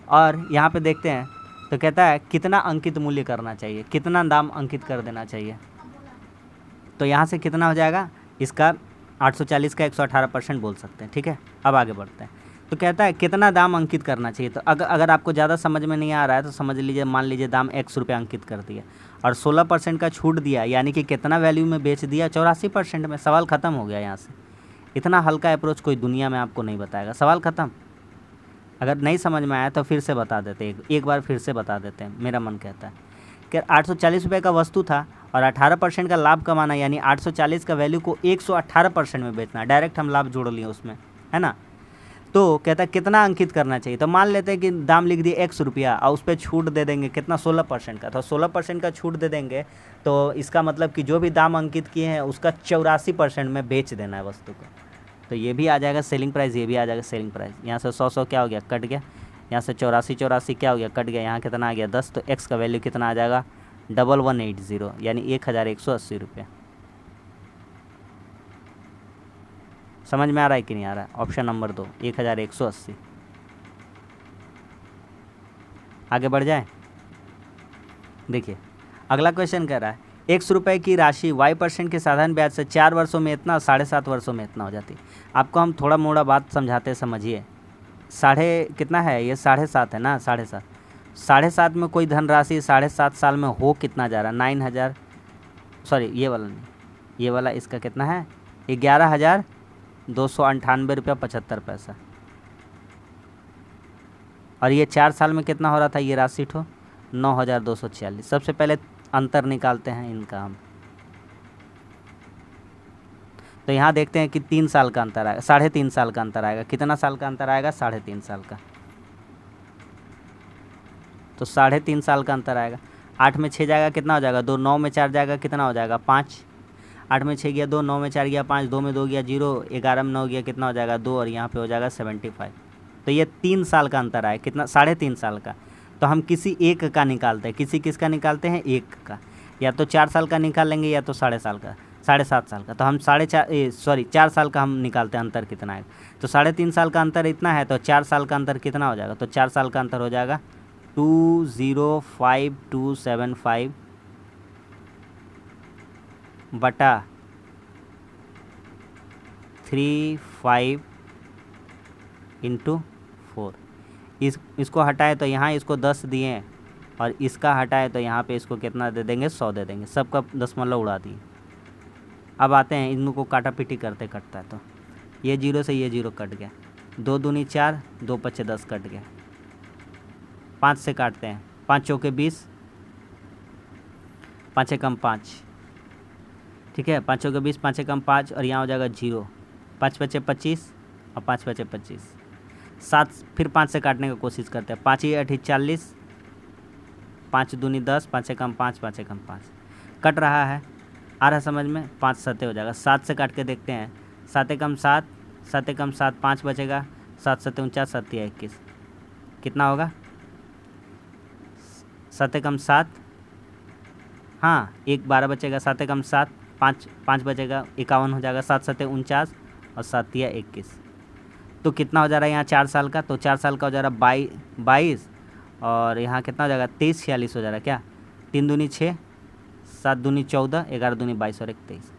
और यहाँ पे देखते हैं। तो कहता है कितना अंकित मूल्य करना चाहिए, कितना दाम अंकित कर देना चाहिए। तो यहाँ से कितना हो जाएगा इसका? 840 का 118% बोल सकते हैं। ठीक है, अब आगे बढ़ते हैं। तो कहता है कितना दाम अंकित करना चाहिए। तो अगर आपको ज़्यादा समझ में नहीं आ रहा है तो समझ लीजिए, मान लीजिए दाम ₹X अंकित कर दिया और 16% का छूट दिया, यानी कि कितना वैल्यू में बेच दिया? 84% में। सवाल ख़त्म हो गया यहाँ से। इतना हल्का अप्रोच कोई दुनिया में आपको नहीं बताएगा। सवाल ख़त्म। अगर नहीं समझ में आया तो फिर से बता देते हैं, एक बार फिर से बता देते हैं। मेरा मन कहता है कि 840 रुपये का वस्तु था और 18% का लाभ कमाना, यानी 840 का वैल्यू को 118% में बेचना। डायरेक्ट हम लाभ जोड़ लिए उसमें, है ना। तो कहता है कितना अंकित करना चाहिए। तो मान लेते हैं कि दाम लिख दिए ₹X और उस पर छूट दे देंगे कितना? 16% का। तो 16% का छूट दे देंगे तो इसका मतलब कि जो भी दाम अंकित किए हैं उसका 84% में बेच देना है वस्तु को। तो ये भी आ जाएगा सेलिंग प्राइस, ये भी आ जाएगा सेलिंग प्राइस। यहाँ से 100 क्या हो गया? कट गया। यहाँ से 84 क्या हो गया? कट गया। यहाँ कितना आ गया? 10। तो x का वैल्यू कितना आ जाएगा? 1180, यानी 1180 रुपये। समझ में आ रहा है कि नहीं आ रहा है? Option number 2 1180। आगे बढ़ जाए। देखिए अगला क्वेश्चन कह रहा है ₹X की राशि y% के साधारण ब्याज से 4 वर्षों में इतना और 7.5 वर्षों में इतना हो जाती है। आपको हम थोड़ा मोड़ा बात समझाते, समझिए। कितना है ये? 7.5 है ना। 7.5 में कोई धनराशि 7.5 साल में हो कितना जा रहा है? 9000, सॉरी ये वाला नहीं, ये वाला इसका कितना है? 11,298 रुपया 75 पैसा। और ये 4 साल में कितना हो रहा था ये राशि? 9,246। सबसे पहले अंतर निकालते हैं इनका हम। तो यहाँ देखते हैं कि 3 साल का अंतर आएगा, 3.5 साल का अंतर आएगा। कितना साल का अंतर आएगा? 3.5 साल का। तो 3.5 साल का अंतर आएगा। 8 में 6 जाएगा कितना हो जाएगा? 2। 9 में 4 जाएगा कितना हो जाएगा? 5। 8 में 6 गया 2, 9 में 4 गया 5, 2 में 2 गया 0, 11 में 9 गया कितना हो जाएगा? 2, और यहाँ पे हो जाएगा 75। तो ये 3 साल का अंतर आया। कितना? 3.5 साल का। तो हम किसी एक का निकालते हैं। किसका निकालते हैं? एक का। या तो 4 साल का निकाल लेंगे या तो 7.5 साल का। तो हम 4 साल का हम निकालते हैं। अंतर कितना है? तो 3.5 साल का अंतर इतना है, तो 4 साल का अंतर कितना हो जाएगा? तो 4 साल का अंतर हो जाएगा 205,275 बटा 35 इंटू 4। इसको हटाए तो यहाँ इसको 10 दिए और इसका हटाए तो यहाँ पे इसको कितना दे देंगे? 100 दे देंगे। सबका दशमलव उड़ा दिए। अब आते हैं इनको काटा पीटी करते कटता है। तो ये 0 से ये 0 कट गया। 2 दूनी 4, 2 पचे 10 कट गया। 5 से काटते हैं। 5 चौके 20, 5 कम 5। ठीक है, 5 चौके 20, 5 कम 5, और यहाँ हो जाएगा 0। 5 पचे 25 और 5 पचे 25। 7 फिर 5 से काटने की कोशिश करते हैं। 5 8 40, 5 दूनी 10, 5 कम 5, 5 कम 5 कट रहा है। आ रहा समझ में? 5 7 हो जाएगा। 7 से काट के देखते हैं। 7 कम 7, 7 कम 7, 5 बचेगा। 7 7 49, 7 21 कितना होगा? 7 कम 7, हाँ 1 12 बचेगा। 7 कम 7, 5 बचेगा, 51 हो जाएगा। 7 7 49 और 7 21। तो कितना हो जा रहा है यहाँ 4 साल का? तो 4 साल का हो जा रहा है 22, और यहाँ कितना हो जाएगा? 23 46 हो जा रहा है क्या? 3 दूनी 6, 7 दूनी 14, 11 दूनी 22 और 1 23।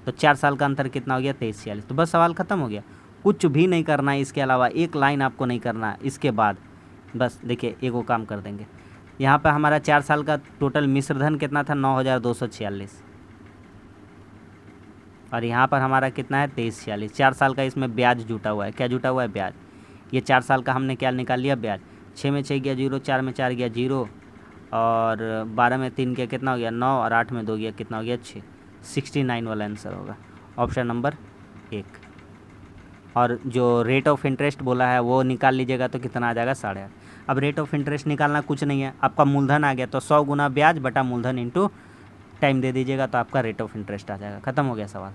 तो 4 साल का अंतर कितना हो गया? 23 46। तो बस सवाल ख़त्म हो गया। कुछ भी नहीं करना है इसके अलावा, एक लाइन आपको नहीं करना है इसके बाद। बस देखिए एक वो काम कर देंगे। यहाँ पे हमारा 4 साल का टोटल मिश्र धन कितना था 9,246, और यहाँ पर हमारा कितना है 2346। 4 साल का इसमें ब्याज जुटा हुआ है। क्या जुटा हुआ है? ब्याज। ये 4 साल का हमने क्या निकाल लिया? ब्याज। 6 में 6 गया 0, 4 में 4 गया 0, और 12 में 3 गया कितना हो गया 9, और 8 में 2 गया कितना हो गया 6। 69 वाला आंसर होगा ऑप्शन नंबर 1। और जो रेट ऑफ इंटरेस्ट बोला है वो निकाल लीजिएगा तो कितना आ जाएगा 8.5। अब रेट ऑफ इंटरेस्ट निकालना कुछ नहीं है, आपका मूलधन आ गया तो 100 गुना ब्याज बटा मूलधन इंटू टाइम दे दीजिएगा तो आपका रेट ऑफ इंटरेस्ट आ जाएगा। खत्म हो गया सवाल।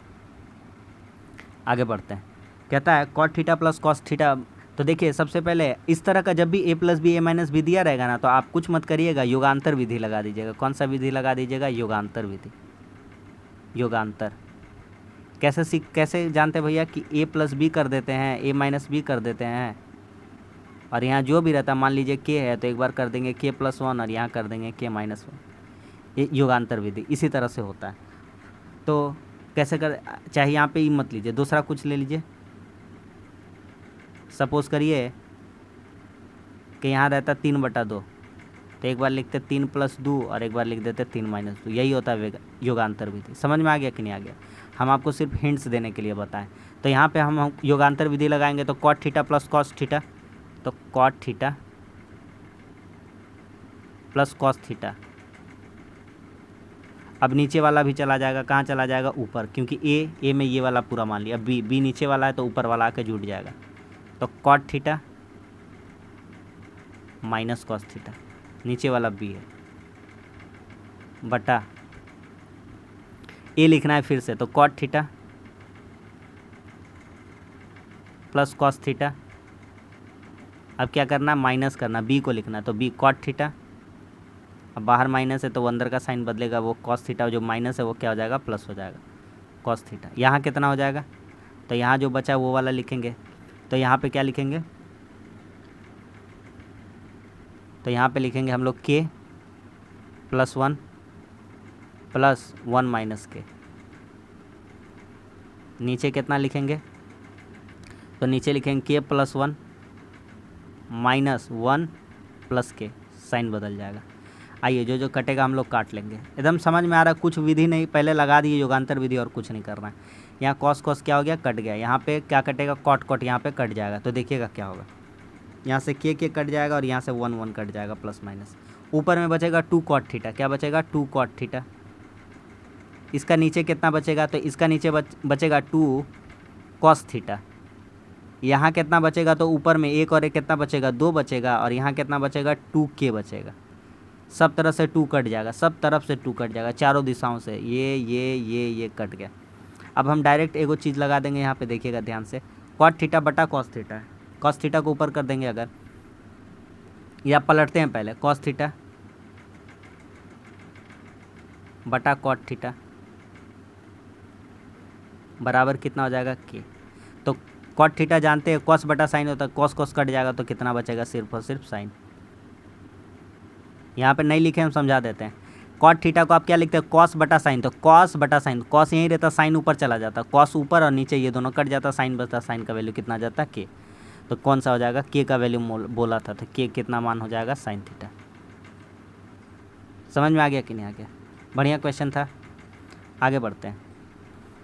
आगे बढ़ते हैं। कहता है cot theta plus cos theta. तो देखिए सबसे पहले इस तरह का जब भी A plus B A minus B दिया रहेगा ना तो आप कुछ मत करिएगा, योगांतर विधि लगा दीजिएगा। कौन सा विधि लगा दीजिएगा? योगांतर विधि। योगांतर कैसे जानते हैं भैया कि ए प्लस बी कर देते हैं, ए माइनस बी कर देते हैं, और यहाँ जो भी रहता है मान लीजिए के है तो एक बार कर देंगे के प्लस 1 और यहाँ कर देंगे के माइनस 1। ये योगांतर विधि इसी तरह से होता है। तो कैसे कर, चाहे यहाँ पे ई मत लीजिए, दूसरा कुछ ले लीजिए। सपोज करिए कि यहाँ रहता 3/2, तो एक बार लिखते 3 + 2 और एक बार लिख देते 3 - 2। यही होता है योगांतर विधि। समझ में आ गया कि नहीं आ गया? हम आपको सिर्फ हिंट्स देने के लिए बताएं। तो यहाँ पे हम योगांतर विधि लगाएंगे तो cot theta plus cos theta, तो cot theta plus cos theta. अब नीचे वाला भी चला जाएगा, कहाँ चला जाएगा? ऊपर, क्योंकि ए में ये वाला पूरा मान लिया। बी नीचे वाला है तो ऊपर वाला आके जुड़ जाएगा। तो cot theta minus cos theta, नीचे वाला बी है, बटा ए लिखना है फिर से, तो cot theta plus cos theta. अब क्या करना है? माइनस करना, बी को लिखना है, तो बी कॉट थीटा। अब बाहर माइनस है तो वो अंदर का साइन बदलेगा, वो कॉस थीटा जो माइनस है वो क्या हो जाएगा? प्लस हो जाएगा कॉस थीटा। यहाँ कितना हो जाएगा? तो यहाँ जो बचा वो वाला लिखेंगे। तो यहाँ पे क्या लिखेंगे? तो यहाँ पे लिखेंगे हम लोग के प्लस 1 प्लस 1 माइनस के। नीचे कितना लिखेंगे? तो नीचे लिखेंगे के प्लस 1 माइनस 1 प्लस के, साइन बदल जाएगा। आइए जो जो कटेगा हम लोग काट लेंगे। एकदम समझ में आ रहा है? कुछ विधि नहीं, पहले लगा दिए योगांतर विधि और कुछ नहीं करना है। यहाँ कॉस कॉस क्या हो गया? कट गया। यहाँ पे क्या कटेगा? कॉट कॉट यहाँ पे कट जाएगा। तो देखिएगा क्या होगा, यहाँ से के कट जाएगा और यहाँ से 1 1 कट जाएगा प्लस माइनस। ऊपर में बचेगा 2 कॉट थीटा। क्या बचेगा? 2 कॉट थीटा। इसका नीचे कितना बचेगा? तो इसका नीचे बचेगा 2 कॉस थीटा। यहाँ कितना बचेगा? तो ऊपर में एक और एक कितना बचेगा? 2 बचेगा, और यहाँ कितना बचेगा? 2 के बचेगा। सब तरह से 2 कट जाएगा, सब तरफ से 2 कट जाएगा, चारों दिशाओं से। ये कट गया। अब हम डायरेक्ट एगो चीज़ लगा देंगे यहाँ पे, देखिएगा ध्यान से। कॉट थीटा बटा कॉस थीटा है, कॉस थीटा को ऊपर कर देंगे अगर, या पलटते हैं पहले, कॉस थीटा बटा कॉट थीटा बराबर कितना हो जाएगा? के। तो कॉट थीटा जानते हैं कॉस बटा साइन होता है, कॉस कॉस कट जाएगा तो कितना बचेगा? सिर्फ और सिर्फ साइन। यहाँ पे नहीं लिखे, हम समझा देते हैं। कॉट थीटा को आप क्या लिखते हैं? कॉस बटा साइन, तो कॉस बटा साइन, कॉस यहीं रहता, साइन ऊपर चला जाता, कॉस ऊपर और नीचे ये दोनों कट जाता, साइन बचता, साइन का वैल्यू कितना आ जाता? के। तो कौन सा हो जाएगा? के का वैल्यू बोला था, तो के कितना मान हो जाएगा? Sine theta. समझ में आ गया कि नहीं आ गया? बढ़िया क्वेश्चन था। आगे बढ़ते हैं।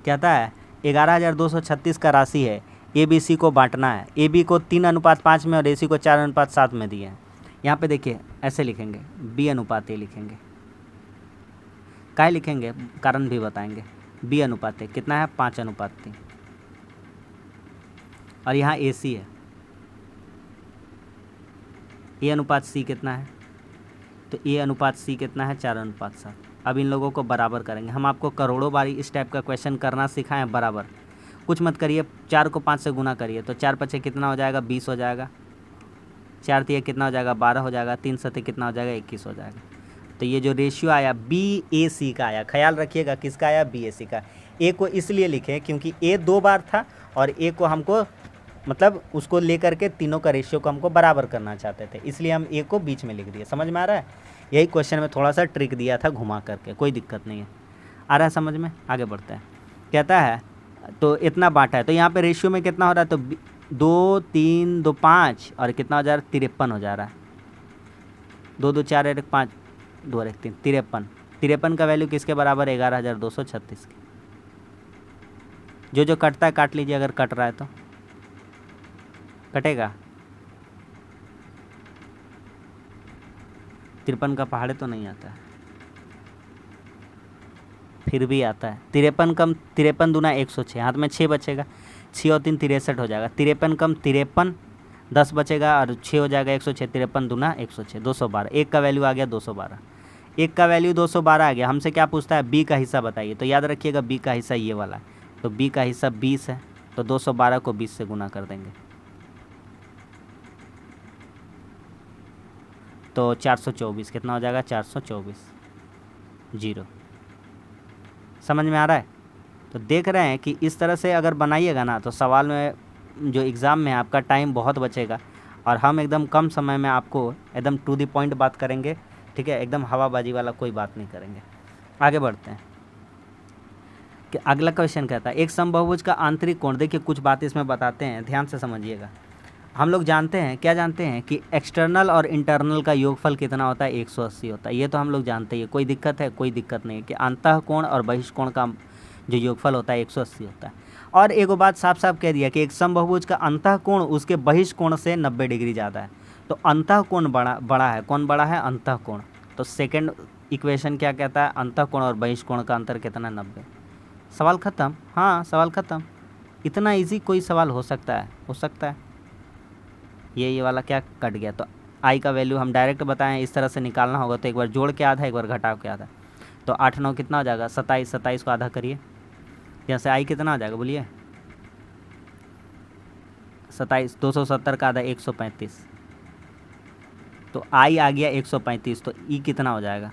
कहता है 11,236 का राशि है, ए बी सी को बांटना है। ए बी को 3:5 में और ए सी को 4:7 में दिए हैं। यहाँ पे देखिए ऐसे लिखेंगे, बी अनुपात ए लिखेंगे। काहे लिखेंगे? कारण भी बताएंगे। बी अनुपात ए कितना है? 5:3। और यहाँ ए सी है, ए अनुपात सी कितना है? तो ए अनुपात सी कितना है? 4:7। अब इन लोगों को बराबर करेंगे। हम आपको करोड़ों बारी इस टाइप का क्वेश्चन करना सिखाएं। बराबर कुछ मत करिए, 4 को 5 से गुना करिए, तो 4 × 5 कितना हो जाएगा? 20 हो जाएगा। 4 × 3 कितना हो जाएगा? 12 हो जाएगा। 3 × 7 कितना हो जाएगा? 21 हो जाएगा। तो ये जो रेशियो आया बी ए सी का आया, ख्याल रखिएगा किसका आया? बी ए सी का। ए को इसलिए लिखे क्योंकि ए 2 बार था और ए को हमको मतलब उसको लेकर के तीनों का रेशियो को हमको बराबर करना चाहते थे, इसलिए हम ए को बीच में लिख दिए। समझ में आ रहा है? यही क्वेश्चन में थोड़ा सा ट्रिक दिया था घुमा करके, कोई दिक्कत नहीं है। आ रहा है समझ में? आगे बढ़ते हैं। कहता है तो इतना बांटा है, तो यहाँ पे रेशियो में कितना हो रहा है? तो 2 3 2 5 और कितना हो जा रहा है? 53 हो जा रहा है। दो दो चार और एक 5, 2 और 1 3, 53। 53 का वैल्यू किसके बराबर है? 11,236 के। जो जो कटता है काट लीजिए, अगर कट रहा है तो कटेगा। 53 का पहाड़े तो नहीं आता है, फिर भी आता है। 53 कम 53 दूना 106, हाथ में 6 बचेगा, 6 और 3 63 हो जाएगा। 53 कम 53, 10 बचेगा और 6 हो जाएगा 106। 53 दूना 106, 212। एक का वैल्यू आ गया 212, एक का वैल्यू 212 आ गया। हमसे क्या पूछता है? बी का हिस्सा बताइए। तो याद रखिएगा बी का हिस्सा ये वाला है, तो बी का हिस्सा 20 है, तो 212 को 20 से गुना कर देंगे तो 424 कितना हो जाएगा? 424 जीरो। समझ में आ रहा है? तो देख रहे हैं कि इस तरह से अगर बनाइएगा ना तो सवाल में जो एग्ज़ाम में आपका टाइम बहुत बचेगा, और हम एकदम कम समय में आपको एकदम टू द पॉइंट बात करेंगे। ठीक है, एकदम हवाबाजी वाला कोई बात नहीं करेंगे। आगे बढ़ते हैं कि अगला क्वेश्चन कहता है एक समबाहुभुज का आंतरिक कोण। देखिए कुछ बातें इसमें बताते हैं, ध्यान से समझिएगा। हम लोग जानते हैं, क्या जानते हैं कि एक्सटर्नल और इंटरनल का योगफल कितना होता है? 180 होता है। ये तो हम लोग जानते हैं। कोई दिक्कत है? कोई दिक्कत नहीं है कि अंतः कोण और बहिष्कोण का जो योगफल होता है 180 होता है। और एक बात साफ साफ कह दिया कि एक समबाहुभुज का अंतः कोण उसके बहिष्कोण से 90 डिग्री ज़्यादा है। तो अंतः कोण बड़ा है। कौन बड़ा है? अंतः कोण। तो सेकेंड इक्वेशन क्या कहता है? अंतः कोण और बहिष्कोण का अंतर कितना? 90। सवाल ख़त्म। हाँ, सवाल ख़त्म। इतना इजी कोई सवाल हो सकता है? हो सकता है। ये वाला क्या कट गया? तो आई का वैल्यू हम डायरेक्ट बताएं, इस तरह से निकालना होगा तो एक बार जोड़ के आधा, एक बार घटाव के आधा। तो 8 9 कितना हो जाएगा? 27। 27 को आधा करिए, यहाँ से आई कितना हो जाएगा बोलिए? 27। 270 का आधा 135, तो आई आ गया 135। तो ई कितना हो जाएगा?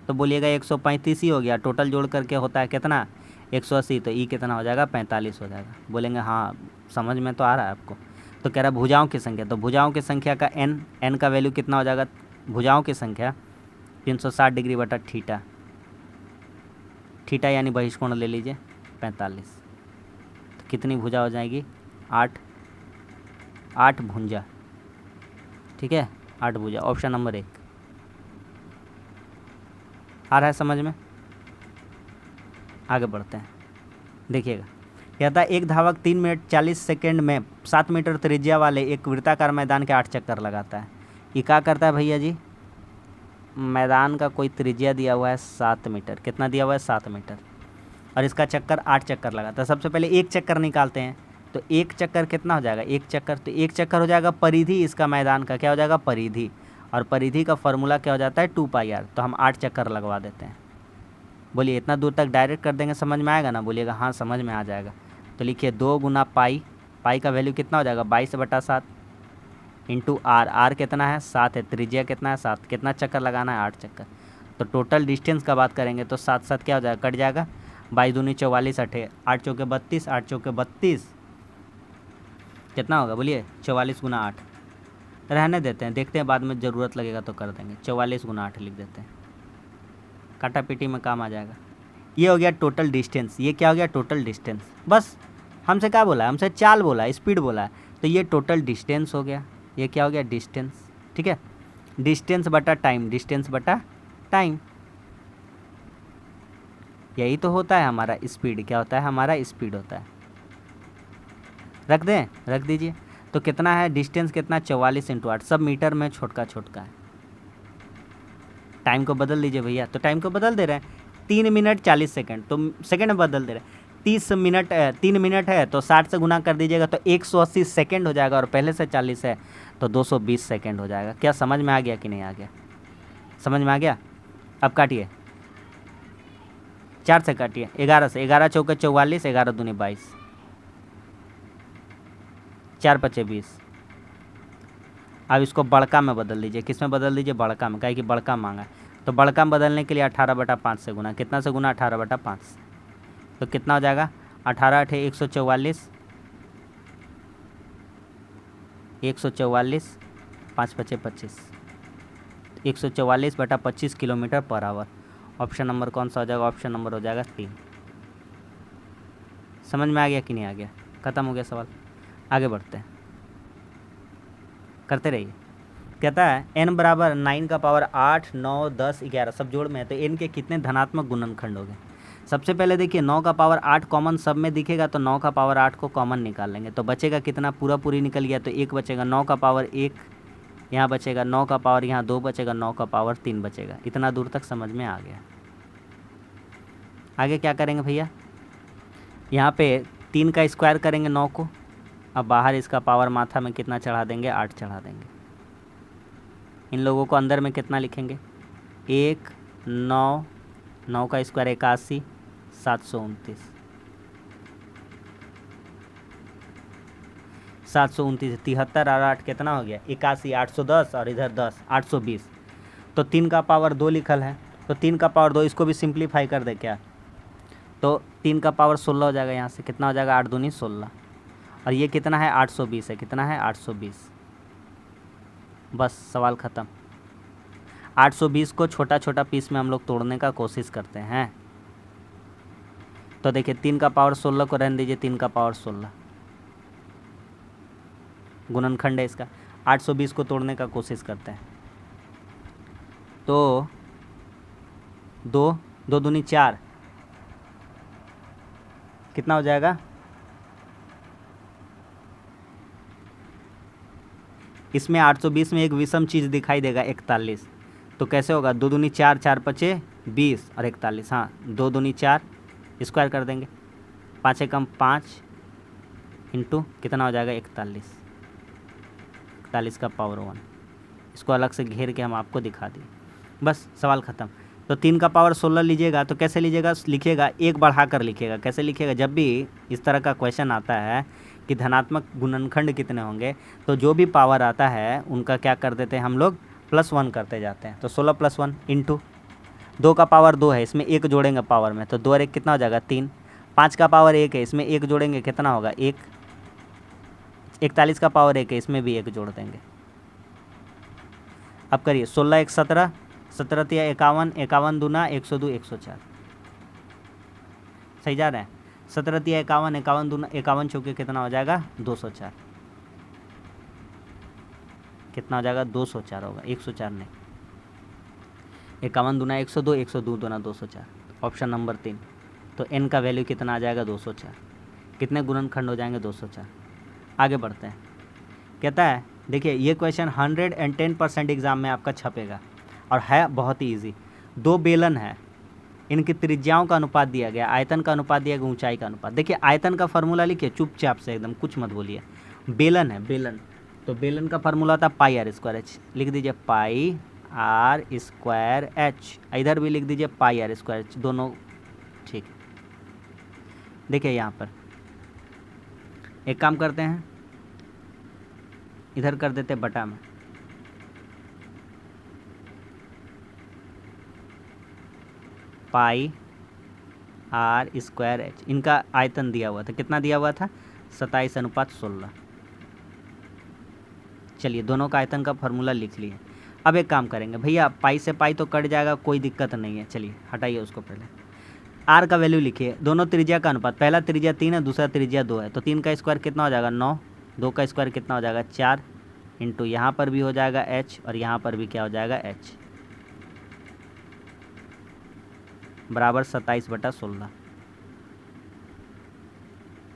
तो बोलिएगा 135 ही हो गया। टोटल जोड़ करके होता है कितना? 180। तो ई कितना हो जाएगा? 45 हो जाएगा। बोलेंगे हाँ समझ में तो आ रहा है आपको। तो कह रहा है भुजाओं की संख्या। तो भुजाओं की संख्या का एन का वैल्यू कितना हो जाएगा? भुजाओं की संख्या 360 डिग्री बटा थीटा। थीटा यानी बहिष्कोण ले लीजिए 45। तो कितनी भुजा हो जाएगी? 8 भुजा। ठीक है, 8 भुजा। ऑप्शन नंबर 1 आ रहा है समझ में? आगे बढ़ते हैं, देखिएगा। कहता है एक धावक 3 मिनट 40 सेकेंड में 7 मीटर त्रिज्या वाले एक वृत्ताकार मैदान के 8 चक्कर लगाता है। ये क्या करता है भैया जी? मैदान का कोई त्रिज्या दिया हुआ है 7 मीटर। कितना दिया हुआ है? 7 मीटर। और इसका चक्कर 8 चक्कर लगाता है। सबसे पहले एक चक्कर निकालते हैं। तो एक चक्कर कितना हो जाएगा? एक चक्कर, तो एक चक्कर हो जाएगा परिधि इसका मैदान का। क्या हो जाएगा? परिधि। और परिधि का फॉर्मूला क्या हो जाता है? 2πr। तो हम 8 चक्कर लगवा देते हैं। बोलिए इतना दूर तक डायरेक्ट कर देंगे, समझ में आएगा ना? बोलिएगा हाँ समझ में आ जाएगा। तो लिखिए 2 गुना पाई। पाई का वैल्यू कितना हो जाएगा? 22/7 इंटू आर। आर कितना है? 7 है। त्रिज्या कितना है? 7। कितना चक्कर लगाना है? 8 चक्कर। तो टोटल डिस्टेंस का बात करेंगे तो 7 7 क्या हो जाएगा? कट जाएगा। 22 दूनी 44, 8 चौके 32, 8 चौके 32 कितना होगा बोलिए? 44 गुना 8। रहने देते हैं, देखते हैं बाद में ज़रूरत लगेगा तो कर देंगे। 44 गुना 8 लिख देते हैं, काटा पीटी में काम आ जाएगा। ये हो गया टोटल डिस्टेंस। ये क्या हो गया? Total distance. बस हमसे क्या बोला है? हमसे चाल बोला है, स्पीड बोला है। तो ये टोटल डिस्टेंस हो गया। ये क्या हो गया? डिस्टेंस। ठीक है, डिस्टेंस बटा टाइम। डिस्टेंस बटा टाइम, यही तो होता है हमारा स्पीड। क्या होता है? हमारा स्पीड होता है। रख दें? रख दीजिए। तो कितना है डिस्टेंस? कितना? 44 इंटू 8। सब मीटर में छोटका छोटका है। टाइम को बदल दीजिए भैया। तो टाइम को बदल दे रहे हैं, 3 मिनट 40 सेकंड। तो सेकंड में बदल दे रहे हैं। 30 मिनट 3 मिनट है तो 60 से गुना कर दीजिएगा तो 180 सेकंड हो जाएगा। और पहले से 40 है तो 220 सेकंड हो जाएगा। क्या समझ में आ गया कि नहीं आ गया? समझ में आ गया? अब काटिए, 4 से काटिए। 11 से। 11 चौके 44, 11 दूनी 22, 4 पचे 20। अब इसको बड़का में बदल दीजिए। किस में बदल दीजिए? बड़का में, काहे कि बड़का मांगा है। तो बड़का में बदलने के लिए 18/5 से गुना। कितना से गुना? 18/5 से। तो कितना हो जाएगा? 18 8 144, 144, 5 पचे 25, 144/25 kilometre per hour. Option number कौन सा हो जाएगा? ऑप्शन नंबर हो जाएगा 3। समझ में आ गया कि नहीं आ गया? खत्म हो गया सवाल। आगे बढ़ते हैं, करते रहिए। कहता है n बराबर 9 का पावर 8, 9, 10, 11 सब जोड़ में है, तो n के कितने धनात्मक गुणनखंड हो गए। सबसे पहले देखिए 9 का पावर 8 कॉमन सब में दिखेगा, तो 9 का पावर 8 को कॉमन निकाल लेंगे, तो बचेगा कितना, पूरा पूरी निकल गया तो 1 बचेगा। 9 का पावर 1 यहाँ बचेगा, 9 का पावर यहाँ 2 बचेगा, 9 का पावर 3 बचेगा। इतना दूर तक समझ में आ गया। आगे क्या करेंगे भैया, यहाँ पे 3 का स्क्वायर करेंगे 9 को, अब बाहर इसका पावर माथा में कितना चढ़ा देंगे, 8 चढ़ा देंगे। इन लोगों को अंदर में कितना लिखेंगे, 1, 9, 9 का स्क्वायर 81, 729, 729, 73 और 8 कितना हो गया, 81, 810 और इधर 10, 820। तो 3 का पावर 2 लिखल है, तो 3 का पावर 2 इसको भी सिंप्लीफाई कर दे क्या, तो 3 का पावर 16 हो जाएगा। यहाँ से कितना हो जाएगा, 8 दूनी 16, और ये कितना है, 820 है, कितना है 820। बस सवाल ख़त्म। 820 को छोटा छोटा पीस में हम लोग तोड़ने का कोशिश करते हैं। तो देखिए 3 का पावर 16 को रहने दीजिए, 3 का पावर 16 गुणनखंड है इसका। 820 को तोड़ने का कोशिश करते हैं, तो 2 दूनी 4 कितना हो जाएगा, इसमें 820 में एक विषम चीज़ दिखाई देगा 41, तो कैसे होगा, 2 दूनी 4, 4 पचे 20 और 41, हाँ 2 दूनी 4 स्क्वायर कर देंगे, 5 एकम 5 इंटू कितना हो जाएगा 41, 41 का पावर 1। इसको अलग से घेर के हम आपको दिखा दिए, बस सवाल ख़त्म। तो 3 का पावर 16 लीजिएगा, तो कैसे लीजिएगा, लिखिएगा 1 बढ़ा कर लिखिएगा। कैसे लिखिएगा, जब भी इस तरह का क्वेश्चन आता है कि धनात्मक गुणनखंड कितने होंगे, तो जो भी पावर आता है उनका क्या कर देते हैं हम लोग, +1 करते जाते हैं। तो 16 + 1 इंटू 2 का पावर 2 है, इसमें 1 जोड़ेंगे पावर में, तो 2 और 1 कितना हो जाएगा 3। 5 का पावर 1 है, इसमें 1 जोड़ेंगे कितना होगा 1। 41 का पावर 1 है, इसमें भी 1 जोड़ देंगे। अब करिए 16 1 17, 17 तिया 51, 51 दूना 102, 104 सही जा रहे हैं। 17 तिया 51, 51 दूना 51 चौके कितना हो जाएगा 204, कितना हो जाएगा 204 होगा, 104 नहीं। 51 दूना 102, 102 दूना 204, ऑप्शन नंबर 3। तो n का वैल्यू कितना आ जाएगा 204। कितने गुणनखंड हो जाएंगे 204। आगे बढ़ते हैं, कहता है देखिए ये क्वेश्चन 110% एग्ज़ाम में आपका छपेगा और है बहुत ही ईजी। 2 बेलन है, इनकी त्रिज्याओं का अनुपात दिया गया, आयतन का अनुपात दिया गया, ऊंचाई का अनुपात। देखिए आयतन का फार्मूला लिखिए चुपचाप से, एकदम कुछ मत बोलिए। बेलन है बेलन, तो बेलन का फार्मूला था πr²h, लिख दीजिए πr²h, इधर भी लिख दीजिए πr²h, दोनों ठीक। देखिए यहाँ पर एक काम करते हैं, इधर कर देते बटा में, πr²h, इनका आयतन दिया हुआ था, कितना दिया हुआ था 27:16। चलिए दोनों का आयतन का फार्मूला लिख लिए। अब एक काम करेंगे भैया, पाई से पाई तो कट जाएगा, कोई दिक्कत नहीं है, चलिए हटाइए उसको। पहले आर का वैल्यू लिखिए, दोनों त्रिज्या का अनुपात, पहला त्रिज्या 3 है, दूसरा त्रिज्या 2 है, तो 3 का स्क्वायर कितना हो जाएगा 9, 2 का स्क्वायर कितना हो जाएगा 4, इंटू यहाँ पर भी हो जाएगा h और यहाँ पर भी क्या हो जाएगा h, बराबर 27/16।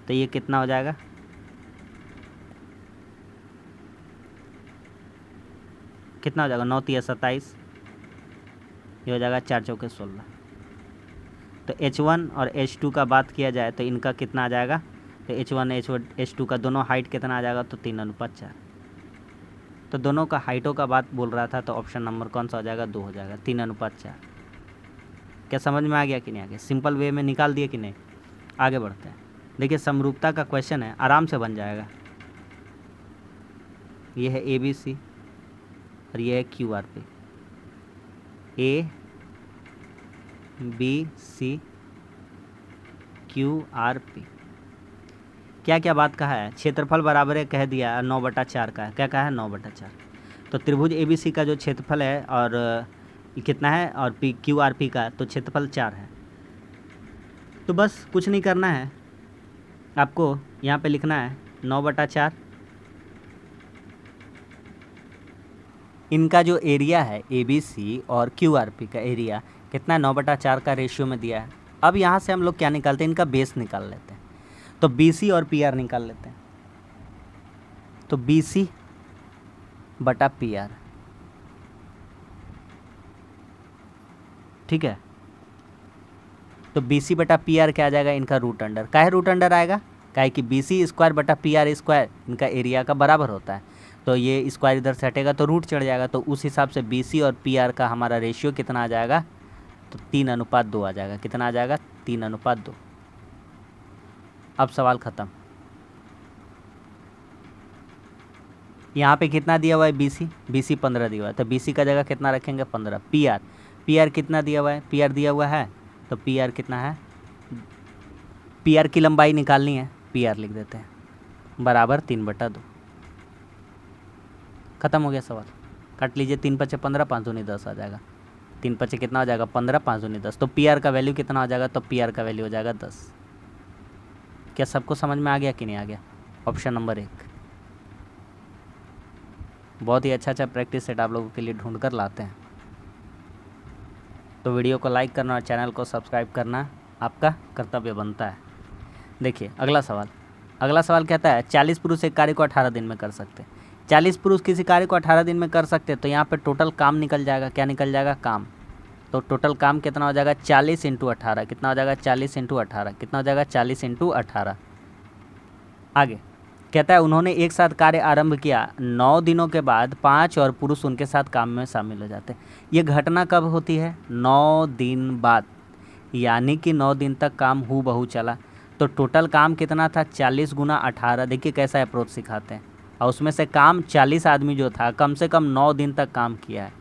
तो ये कितना हो जाएगा, कितना हो जाएगा 9 तिया 27, ये हो जाएगा 4 चौके 16। तो H1 और H2 का बात किया जाए तो इनका कितना आ जाएगा, तो H1 H2 का दोनों हाइट कितना आ जाएगा, तो 3:4। तो दोनों का हाइटों का बात बोल रहा था, तो ऑप्शन नंबर कौन सा हो जाएगा 2 हो जाएगा, 3:4। क्या समझ में आ गया कि नहीं आ गया, सिंपल वे में निकाल दिए कि नहीं। आगे बढ़ते हैं, देखिए समरूपता का क्वेश्चन है, आराम से बन जाएगा। ये है ABC और ये है QRP, ABC QRP। क्या क्या बात कहा है, क्षेत्रफल बराबर है कह दिया, 9/4 का है, क्या कहा है 9/4। तो त्रिभुज ABC का जो क्षेत्रफल है और कितना है, और QRP का तो क्षेत्रफल 4 है। तो बस कुछ नहीं करना है आपको, यहाँ पे लिखना है 9/4 इनका जो एरिया है ABC और QRP का एरिया कितना 9/4 का रेशियो में दिया है। अब यहाँ से हम लोग क्या निकालते हैं, इनका बेस निकाल लेते हैं। तो BC और PR निकाल लेते हैं। तो BC/PR, ठीक है। तो BC/PR क्या आ जाएगा, इनका रूट अंडर। काहे रूट अंडर आएगा, काहे कि BC²/PR² इनका एरिया का बराबर होता है। तो ये स्क्वायर इधर से हटेगा तो रूट चढ़ जाएगा। तो उस हिसाब से BC और PR का हमारा रेशियो कितना आ जाएगा, तो 3:2 आ जाएगा। कितना आ जाएगा, 3:2। अब सवाल ख़त्म। यहाँ पे कितना दिया हुआ है, BC 15 दिया हुआ है। तो BC का जगह कितना रखेंगे, 15। PR कितना दिया हुआ है, PR दिया हुआ है। तो PR कितना है, PR की लंबाई निकालनी है, PR लिख देते हैं बराबर 3/2। ख़त्म हो गया सवाल। काट लीजिए, 3×5 = 15, 5 दूनी 10 आ जाएगा। 3×5 कितना हो जाएगा, 15, 5 दूनी 10। तो PR का वैल्यू कितना हो जाएगा, तो PR का वैल्यू हो जाएगा 10। क्या सबको समझ में आ गया कि नहीं आ गया? Option number 1। बहुत ही अच्छा प्रैक्टिस सेट आप लोगों के लिए ढूंढ कर लाते हैं। तो वीडियो को लाइक करना और चैनल को सब्सक्राइब करना आपका कर्तव्य बनता है। देखिए अगला सवाल कहता है 40 पुरुष एक कार्य को 18 दिन में कर सकते हैं। 40 पुरुष किसी कार्य को 18 दिन में कर सकते हैं। तो यहाँ पे टोटल काम निकल जाएगा। क्या निकल जाएगा, काम। तो टोटल काम कितना हो जाएगा, 40 × 18। कितना हो जाएगा, 40 × 18। कितना हो जाएगा, 40 × 18। आगे कहता है उन्होंने एक साथ कार्य आरंभ किया। 9 दिनों के बाद 5 और पुरुष उनके साथ काम में शामिल हो जाते हैं। ये घटना कब होती है, 9 दिन बाद, यानी कि 9 दिन तक काम हूबहू चला। तो टोटल काम कितना था, 40 × 18। देखिए कैसा अप्रोच सिखाते हैं। और उसमें से काम 40 आदमी जो था कम से कम 9 दिन तक काम किया है।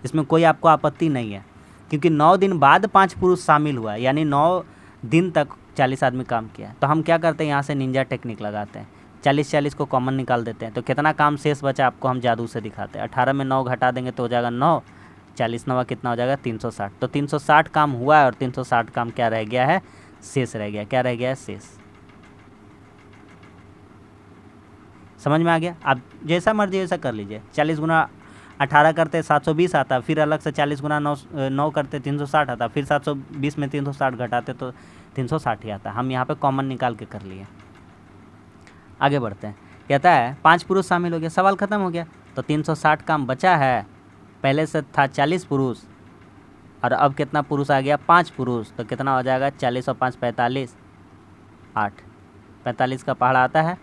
इसमें कोई आपको आपत्ति नहीं है, क्योंकि 9 दिन बाद 5 पुरुष शामिल हुआ, यानी 9 दिन तक 40 आदमी काम किया। तो हम क्या करते हैं, यहाँ से निंजा टेक्निक लगाते हैं। 40 को कॉमन निकाल देते हैं। तो कितना काम शेष बचा आपको हम जादू से दिखाते हैं। 18 में 9 घटा देंगे तो हो जाएगा 9। 40 9 कितना हो जाएगा, 360। तो 360 काम हुआ है और 360 काम क्या रह गया है, शेष रह गया। क्या रह गया है, शेष। समझ में आ गया? आप जैसा मर्जी वैसा कर लीजिए। 40 × 18 करते 720 आता, फिर अलग से 40 × 9 करते 360 आता, फिर 720 में 360 घटाते तो 360 ही आता। हम यहाँ पे कॉमन निकाल के कर लिए। आगे बढ़ते हैं। कहता है 5 पुरुष शामिल हो गया। सवाल ख़त्म हो गया। तो 360 काम बचा है। पहले से था 40 पुरुष और अब कितना पुरुष आ गया, 5 पुरुष। तो कितना हो जाएगा, 40 और 5 45, 8। 45 का पहाड़ा आता है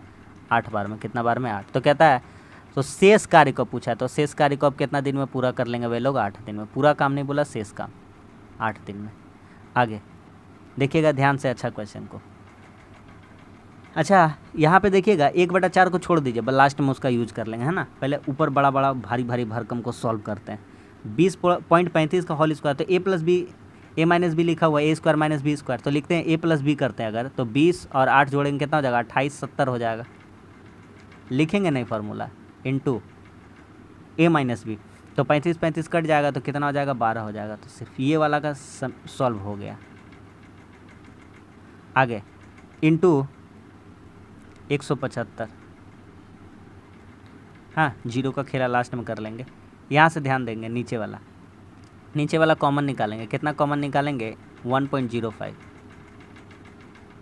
8 बार में। कितना बार में, 8। तो कहता है तो शेष कार्य को पूछा है। तो शेष कार्य को अब कितना दिन में पूरा कर लेंगे वे लोग, 8 दिन में। पूरा काम नहीं बोला, शेष काम 8 दिन में। आगे देखिएगा ध्यान से अच्छा क्वेश्चन को। अच्छा यहाँ पे देखिएगा 1/4 को छोड़ दीजिए, लास्ट में उसका यूज कर लेंगे, है ना। पहले ऊपर बड़ा बड़ा भारी भारी भरकम को सॉल्व करते हैं। 20.35 का होल स्क्वायर। तो a + b, a - b लिखा हुआ है, a² - b²। तो लिखते हैं a + b करते हैं अगर। तो 20 और 8 जोड़ेंगे कितना हो जाएगा, 28 70 हो जाएगा। लिखेंगे नहीं फार्मूला, इंटू a - b। तो 35 कट जाएगा तो कितना हो जाएगा, 12 हो जाएगा। तो सिर्फ ये वाला का सॉल्व हो गया। आगे इंटू 175। हाँ, 0 का खेला लास्ट में कर लेंगे। यहाँ से ध्यान देंगे, नीचे वाला कॉमन निकालेंगे। कितना कॉमन निकालेंगे, 1.05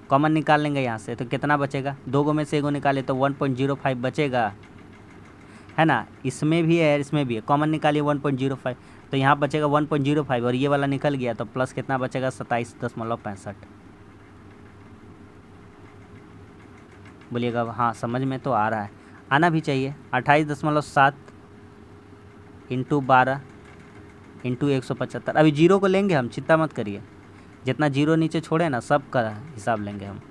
कॉमन निकाल लेंगे यहाँ से। तो कितना बचेगा, 2 गो में से 1 गो निकाले तो 1.05 बचेगा, है ना। इसमें भी है इसमें भी है, कॉमन निकालिए 1.05। तो यहाँ बचेगा 1.05 और ये वाला निकल गया तो प्लस कितना बचेगा, 27.65। बोलिएगा हाँ समझ में तो आ रहा है, आना भी चाहिए। 28.7 इंटू 12 इंटू 175। अभी 0 को लेंगे हम, चिंता मत करिए। जितना 0 नीचे छोड़े ना सब का हिसाब लेंगे हम।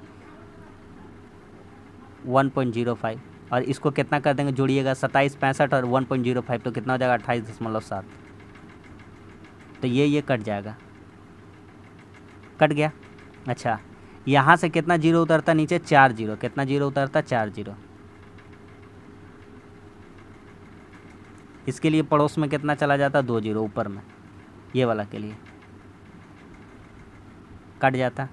1.05 और इसको कितना कर देंगे, जोड़िएगा 27 65 और 1.05 तो कितना हो जाएगा, 28.7। तो ये कट जाएगा, कट गया। अच्छा यहाँ से कितना 0 उतरता नीचे, 4 0। कितना 0 उतरता, 4 0। इसके लिए पड़ोस में कितना चला जाता, 2 0 ऊपर में। ये वाला के लिए कट जाता,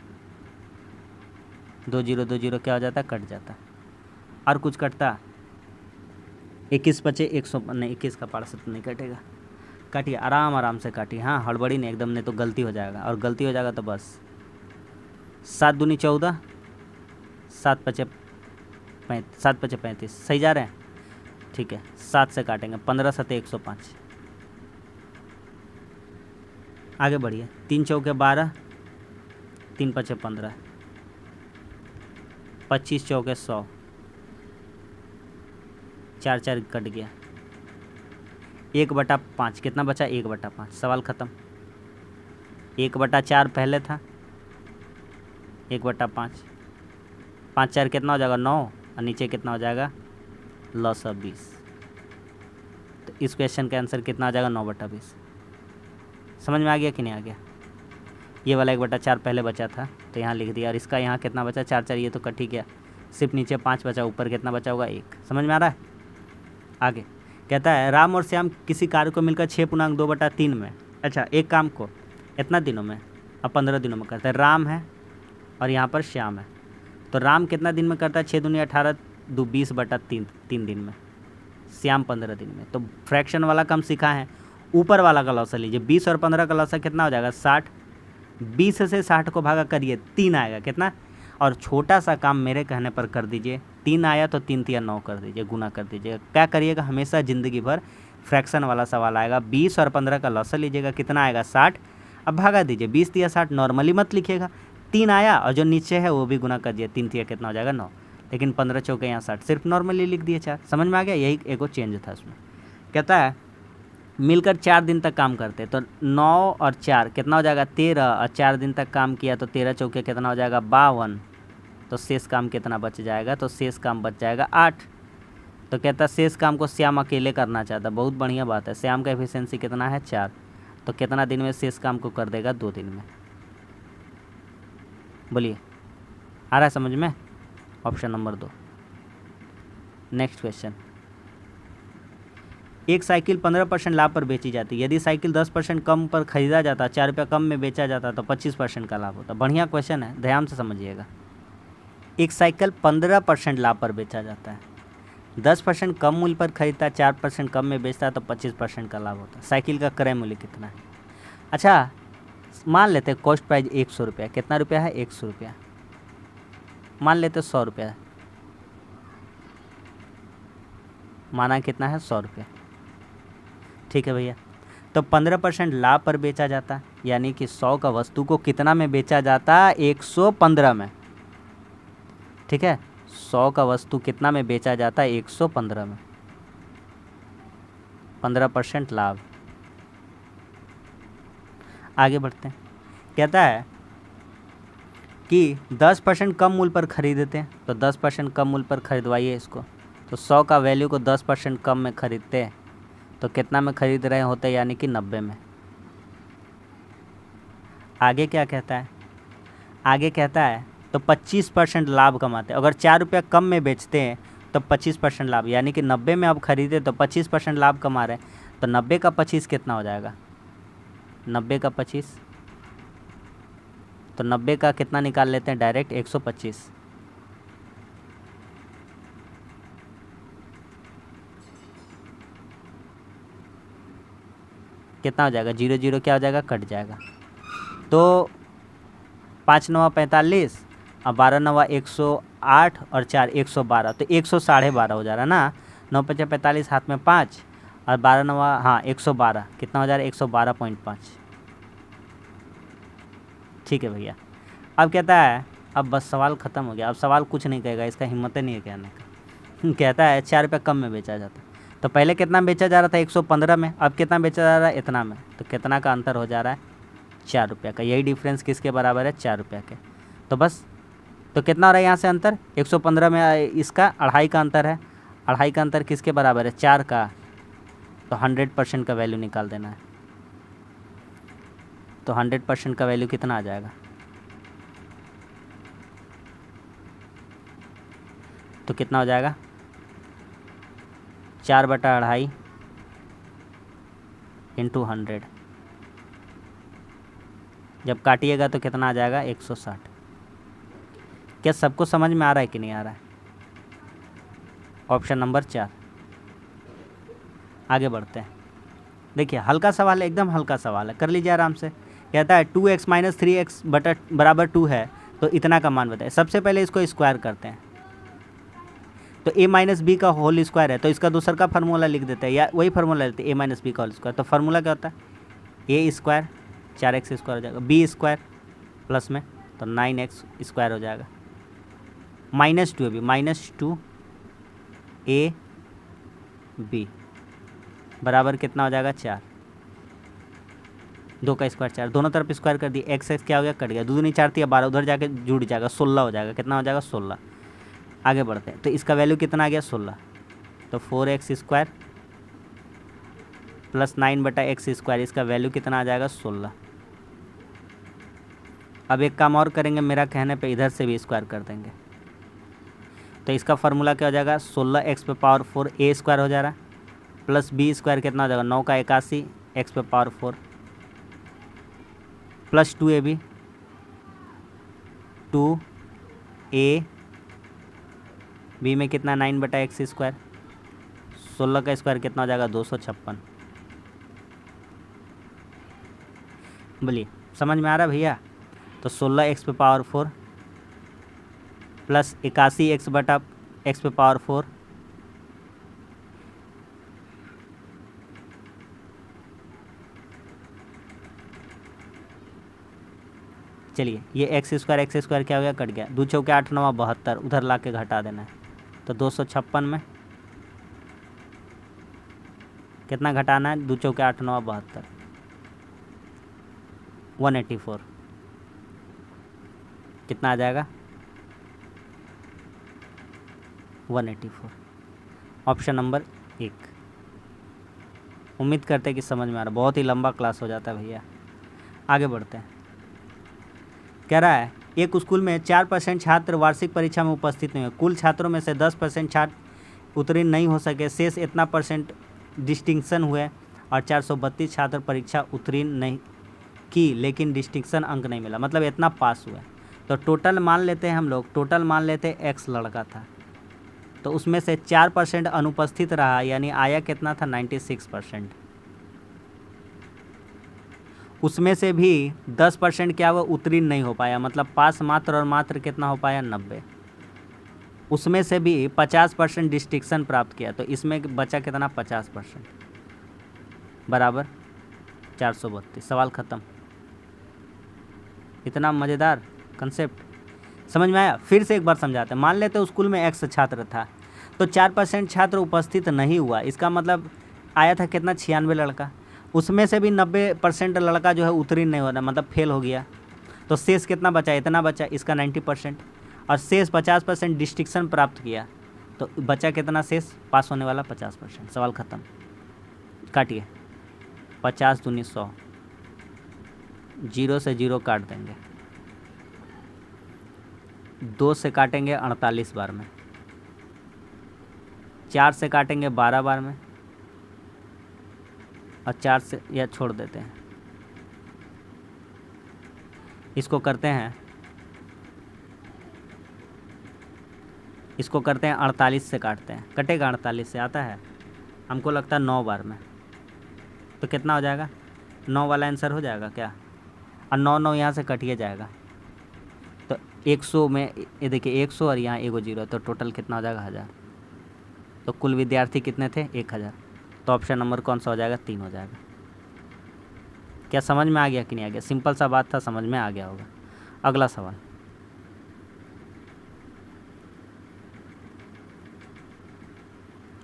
2 0 2 0 क्या हो जाता, कट जाता। और कुछ कटता, 21 बचे 100 नहीं, 21 का पारा से तो नहीं कटेगा। काटिए, आराम आराम से काटिए, हाँ हड़बड़ी नहीं एकदम, नहीं तो गलती हो जाएगा, और गलती हो जाएगा तो बस। 7 दूनी 14, 7 पचे 35, सही जा रहे हैं, ठीक है। 7 से काटेंगे, 15 सते 105। आगे बढ़िए, 3 चौके 12, 3 पचे 15, 25 चौके 100, 4 4 कट गया, 1/5 कितना बचा, 1/5, सवाल ख़त्म। 1/4 पहले था, 1/5, 5 4 कितना हो जाएगा 9, और नीचे कितना हो जाएगा लॉस ऑफ 20। तो इस क्वेश्चन का आंसर कितना आ जाएगा 9/20। समझ में आ गया कि नहीं आ गया? ये वाला 1/4 पहले बचा था तो यहाँ लिख दिया, और इसका यहाँ कितना बचा 4 4, ये तो कट ही गया, सिर्फ नीचे 5 बचा, ऊपर कितना बचा होगा 1। समझ में आ रहा है? आगे कहता है राम और श्याम किसी कार्य को मिलकर 6.2/3 में, अच्छा एक काम को इतना दिनों में अब 15 दिनों में करता है। राम है और यहाँ पर श्याम है, तो राम कितना दिन में करता है, 6 दूनी 18, 2 20/3 3 दिन में, श्याम 15 दिन में। तो फ्रैक्शन वाला कम सीखा है, ऊपर वाला का लौसा लीजिए, 20 और 15 का लौसा कितना हो जाएगा 60, 20 से 60 को भागा करिए 3 आएगा कितना, और छोटा सा काम मेरे कहने पर कर दीजिए, 3 आया तो 3 तिया 9 कर दीजिए, गुना कर दीजिएगा। क्या करिएगा, हमेशा ज़िंदगी भर फ्रैक्शन वाला सवाल आएगा, 20 और 15 का लौसा लीजिएगा, कितना आएगा 60, अब भागा दीजिए, 20 तिया 60, नॉर्मली मत लिखिएगा, 3 आया और जो नीचे है वो भी गुना कर दिए, 3 तिया कितना हो जाएगा 9, लेकिन 15 चौके यहाँ 60, सिर्फ नॉर्मली लिख दिए 4। समझ में आ गया? यही एक चेंज था उसमें। कहता है मिलकर 4 दिन तक काम करते, तो 9 और 4 कितना हो जाएगा 13, और 4 दिन तक काम किया तो 13 चौके कितना हो जाएगा 52, तो शेष काम कितना बच जाएगा, तो शेष काम बच जाएगा 8। तो कहता है शेष काम को श्याम अकेले करना चाहता, बहुत बढ़िया बात है, श्याम का एफिशिएंसी कितना है 4, तो कितना दिन में शेष काम को कर देगा 2 दिन में। बोलिए आ रहा है समझ में? Option number 2। नेक्स्ट क्वेश्चन, एक साइकिल 15% लाभ पर बेची जाती है, यदि साइकिल 10% कम पर खरीदा जाता, 4 रुपया कम में बेचा जाता तो 25% का लाभ होता। बढ़िया क्वेश्चन है, ध्यान से समझिएगा। एक साइकिल 15% लाभ पर बेचा जाता है, 10% कम मूल्य पर खरीदता है, 4% कम में बेचता है तो 25% का लाभ होता है। साइकिल का क्रय मूल्य कितना है? अच्छा मान लेते हैं कॉस्ट प्राइस 100 रुपया, कितना रुपया है 100 रुपया, मान लेते 100 रुपया, माना कितना है 100 रुपया, ठीक है भैया। तो 15% लाभ पर बेचा जाता, यानी कि 100 का वस्तु को कितना में बेचा जाता, 115 में, ठीक है। 100 का वस्तु कितना में बेचा जाता है 115 में, 15% लाभ। आगे बढ़ते हैं, कहता है कि 10% कम मूल्य पर खरीदते हैं, तो 10% कम मूल्य पर खरीदवाइए इसको, तो 100 का वैल्यू को 10% कम में खरीदते हैं तो कितना में खरीद रहे होते, यानी कि 90 में। आगे क्या कहता है, आगे कहता है तो 25% लाभ कमाते हैं, अगर 4 रुपया कम में बेचते हैं तो 25% लाभ, यानी कि 90 में अब खरीदे तो 25% लाभ कमा रहे हैं, तो 90 का 25 कितना हो जाएगा, 90 का 25, तो 90 का कितना निकाल लेते हैं डायरेक्ट 125, कितना हो जाएगा 0 0 क्या हो जाएगा कट जाएगा, तो 5 9 45 और 12 9 108 और 4 112, तो 112.5 हो जा रहा है ना, 9 5 45 हाथ में 5 और 12 9 हाँ 112, कितना हो जा रहा है 112.5, ठीक है भैया। अब कहता है, अब बस सवाल ख़त्म हो गया, अब सवाल कुछ नहीं कहेगा, इसका हिम्मत नहीं है कहने का। कहता है 4 रुपया कम में बेचा जाता, तो पहले कितना बेचा जा रहा था 115 में, अब कितना बेचा जा रहा है इतना में, तो कितना का अंतर हो जा रहा है 4 रुपया का। यही डिफरेंस किसके बराबर है 4 रुपया के। तो बस, तो कितना हो रहा है यहाँ से अंतर 115 में, इसका 2.5 का अंतर है, 2.5 का अंतर किसके बराबर है 4 का, तो 100% का वैल्यू निकाल देना है, तो 100% का वैल्यू कितना आ जाएगा, तो कितना हो जाएगा 4/2.5 इंटू 100, जब काटिएगा तो कितना आ जाएगा 160। क्या सबको समझ में आ रहा है कि नहीं आ रहा है? Option number 4। आगे बढ़ते हैं। देखिए हल्का सवाल है, एकदम हल्का सवाल है, कर लीजिए आराम से। कहता है 2x माइनस 3x बराबर 2 है तो इतना का मान बताए। सबसे पहले इसको स्क्वायर करते हैं, तो a माइनस बी का होल स्क्वायर है तो इसका दूसरा का फार्मूला लिख देते हैं, या वही फार्मूला लेते हैं a माइनस बी का होल स्क्वायर। तो फार्मूला क्या होता है, a स्क्वायर 4x स्क्वायर हो जाएगा, b स्क्वायर प्लस में तो 9x स्क्वायर हो जाएगा, minus 2 b minus 2 a b बराबर कितना हो जाएगा 4, 2 का स्क्वायर 4, दोनों तरफ स्क्वायर कर दिए, एक्स क्या हो गया कट गया, 2 दूनी 4 थी 12, उधर जाके जुड़ जाएगा 16 हो जाएगा। कितना हो जाएगा 16। आगे बढ़ते हैं, तो इसका वैल्यू कितना आ गया 16, तो 4x square plus 9/x square, इसका वैल्यू कितना आ जाएगा 16। अब एक काम और करेंगे, मेरा कहने पे इधर से भी स्क्वायर कर देंगे, तो इसका फार्मूला क्या हो जाएगा 16x पे पावर 4 a स्क्वायर हो जा रहा है प्लस b स्क्वायर कितना हो जाएगा 9 का 81 x पे power 4 plus 2ab 2a b में कितना 9/x स्क्वायर, 16 का स्क्वायर कितना हो जाएगा 256। बोलिए समझ में आ रहा भैया। तो 16x पे पावर 4 प्लस 81x पे पावर 4 चलिए ये एक्स स्क्वायर क्या हो गया कट गया, 2 चौके 8 9 72, उधर ला के घटा देना है तो 256 में कितना घटाना है, 2 चौके 8 9 72, 184 कितना आ जाएगा 184। Option number 1। उम्मीद करते हैं कि समझ में आ रहा, बहुत ही लंबा क्लास हो जाता है भैया। आगे बढ़ते हैं, कह रहा है एक स्कूल में 4% छात्र वार्षिक परीक्षा में उपस्थित नहीं हुए, कुल छात्रों में से 10% छात्र उत्तीर्ण नहीं हो सके, शेष इतना परसेंट डिस्टिंक्शन हुए और 432 छात्र परीक्षा उत्तीर्ण नहीं की लेकिन डिस्टिंक्शन अंक नहीं मिला, मतलब इतना पास हुआ। तो टोटल मान लेते हैं हम लोग, टोटल मान लेते हैं x लड़का था, तो उसमें से 4% अनुपस्थित रहा, यानी आया कितना था 96%। उसमें से भी 10% क्या हुआ उत्तीर्ण नहीं हो पाया, मतलब पास मात्र और मात्र कितना हो पाया 90। उसमें से भी 50% डिस्टिंक्शन प्राप्त किया, तो इसमें बचा कितना 50% बराबर 432। सवाल ख़त्म। इतना मज़ेदार कंसेप्ट समझ में आया। फिर से एक बार समझाते हैं। मान लेते हैं स्कूल में x छात्र था, तो 4% छात्र उपस्थित नहीं हुआ, इसका मतलब आया था कितना 96 लड़का, उसमें से भी 90% लड़का जो है उत्तीर्ण नहीं होना, मतलब फेल हो गया, तो शेष कितना बचा, इतना बचा, इसका 90%, और शेष 50% डिस्टिंक्शन प्राप्त किया, तो बचा कितना शेष, पास होने वाला 50%। सवाल ख़त्म। काटिए, 50 दूनी 100, 0 से 0 काट देंगे, 2 से काटेंगे 48 बार में, 4 से काटेंगे 12 बार में, और 4 से या छोड़ देते हैं, इसको करते हैं 48 से काटते हैं, कटेगा 48 से, आता है हमको लगता है 9 बार में, तो कितना हो जाएगा 9 वाला आंसर हो जाएगा क्या, और 9 9 यहाँ से कटिए जाएगा, तो 100 में ये देखिए 100 और यहाँ एगो 0, तो टोटल कितना हो जाएगा 1000। तो कुल विद्यार्थी कितने थे 1000, तो ऑप्शन नंबर कौन सा हो जाएगा 3 हो जाएगा। क्या समझ में आ गया कि नहीं आ गया, सिंपल सा बात था, समझ में आ गया होगा। अगला सवाल,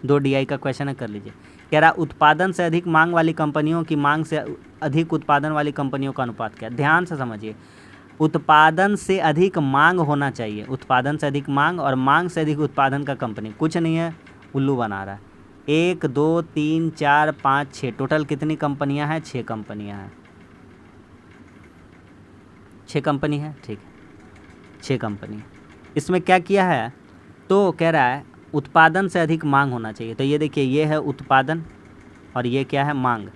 दो DI का क्वेश्चन है, कर लीजिए। कह रहा उत्पादन से अधिक मांग वाली कंपनियों की मांग से अधिक उत्पादन वाली कंपनियों का अनुपात क्या है। ध्यान से समझिए, उत्पादन से अधिक मांग होना चाहिए, उत्पादन से अधिक मांग और मांग से अधिक उत्पादन का कंपनी, कुछ नहीं है, उल्लू बना रहा है। 1 2 3 4 5 6, टोटल कितनी कंपनियां हैं, 6 कंपनियां हैं, 6 कंपनी है, ठीक है 6 कंपनी। इसमें क्या किया है, तो कह रहा है उत्पादन से अधिक मांग होना चाहिए, तो ये देखिए ये है उत्पादन और ये क्या है मांग,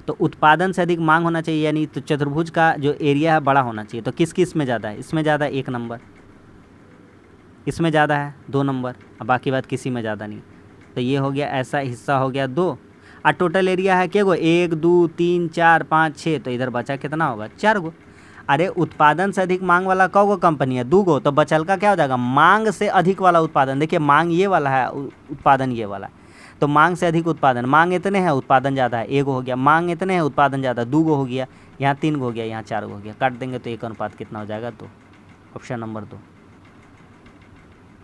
तो उत्पादन से अधिक मांग होना चाहिए, यानी तो चतुर्भुज का जो एरिया है बड़ा होना चाहिए, तो किस किस में ज़्यादा है, इसमें ज़्यादा 1 नंबर, इसमें ज़्यादा है 2 नंबर, और बाकी बात किसी में ज़्यादा नहीं। तो ये हो गया, ऐसा हिस्सा हो गया 2, और टोटल एरिया है क्या गो, 1 2 3 4 5 6, तो इधर बचा कितना होगा, 4 गो। अरे उत्पादन से अधिक मांग वाला कौ गो कंपनी है, 2 गो, तो बचल का क्या हो जाएगा, मांग से अधिक वाला उत्पादन। देखिए मांग ये वाला है, उत्पादन ये वाला है, तो मांग से अधिक उत्पादन, मांग इतने है उत्पादन ज़्यादा है, 1 हो गया, मांग इतने है उत्पादन ज़्यादा, 2 गो हो गया, यहाँ 3 गो हो गया, यहाँ 4 गो हो गया, काट देंगे तो 1 अनुपात कितना हो जाएगा, 2। Option number 2।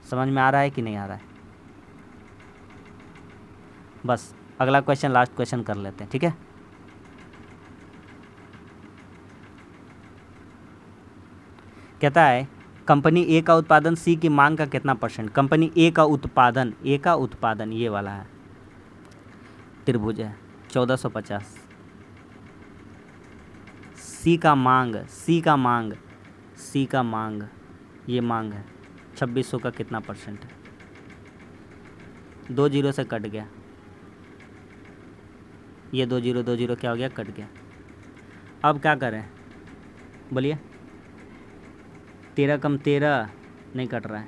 समझ में आ रहा है कि नहीं आ रहा है? बस अगला क्वेश्चन, लास्ट क्वेश्चन कर लेते हैं, ठीक है। कहता है कंपनी ए का उत्पादन सी की मांग का कितना %। कंपनी ए का उत्पादन ये वाला है, त्रिभुज है 1450, सी का मांग ये मांग है 2600 का कितना % है। 2 जीरो से कट गया, ये 2 जीरो क्या हो गया, कट गया। अब क्या करें, बोलिए। 13 कम 13 नहीं कट रहा है,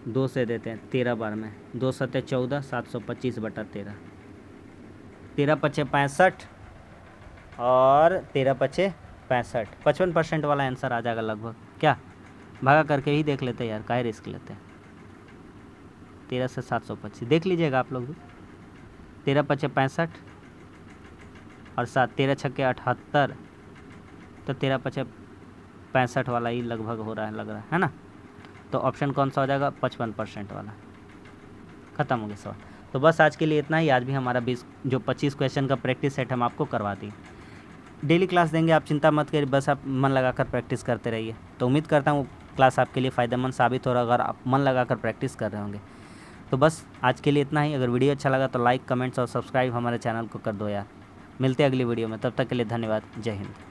2 से देते हैं 13 बार में, 2 सत्ते 14, 725 बटा 13, 13 पचे 65 और 13 पचे 65, 55% वाला आंसर आ जाएगा लगभग। क्या भागा करके ही देख लेते हैं यार, काहे रिस्क लेते हैं। 13 से 725 देख लीजिएगा आप लोग भी, 13 पचे 65 और 7, 13 छक्के 78, तो 13 पचे 65 वाला ही लगभग हो रहा है, लग रहा है ना। तो ऑप्शन कौन सा हो जाएगा, 55% वाला। ख़त्म हो गया सवाल। तो बस आज के लिए इतना ही। आज भी हमारा 25 क्वेश्चन का प्रैक्टिस सेट हम आपको करवा दी। डेली क्लास देंगे, आप चिंता मत करिए, बस आप मन लगाकर प्रैक्टिस करते रहिए। तो उम्मीद करता हूँ क्लास आपके लिए फ़ायदेमंद साबित हो रहा, अगर आप मन लगाकर प्रैक्टिस कर रहे होंगे। तो बस आज के लिए इतना ही। अगर वीडियो अच्छा लगा तो लाइक, कमेंट्स और सब्सक्राइब हमारे चैनल को कर दो यार। मिलते हैं अगली वीडियो में, तब तक के लिए धन्यवाद। जय हिंद।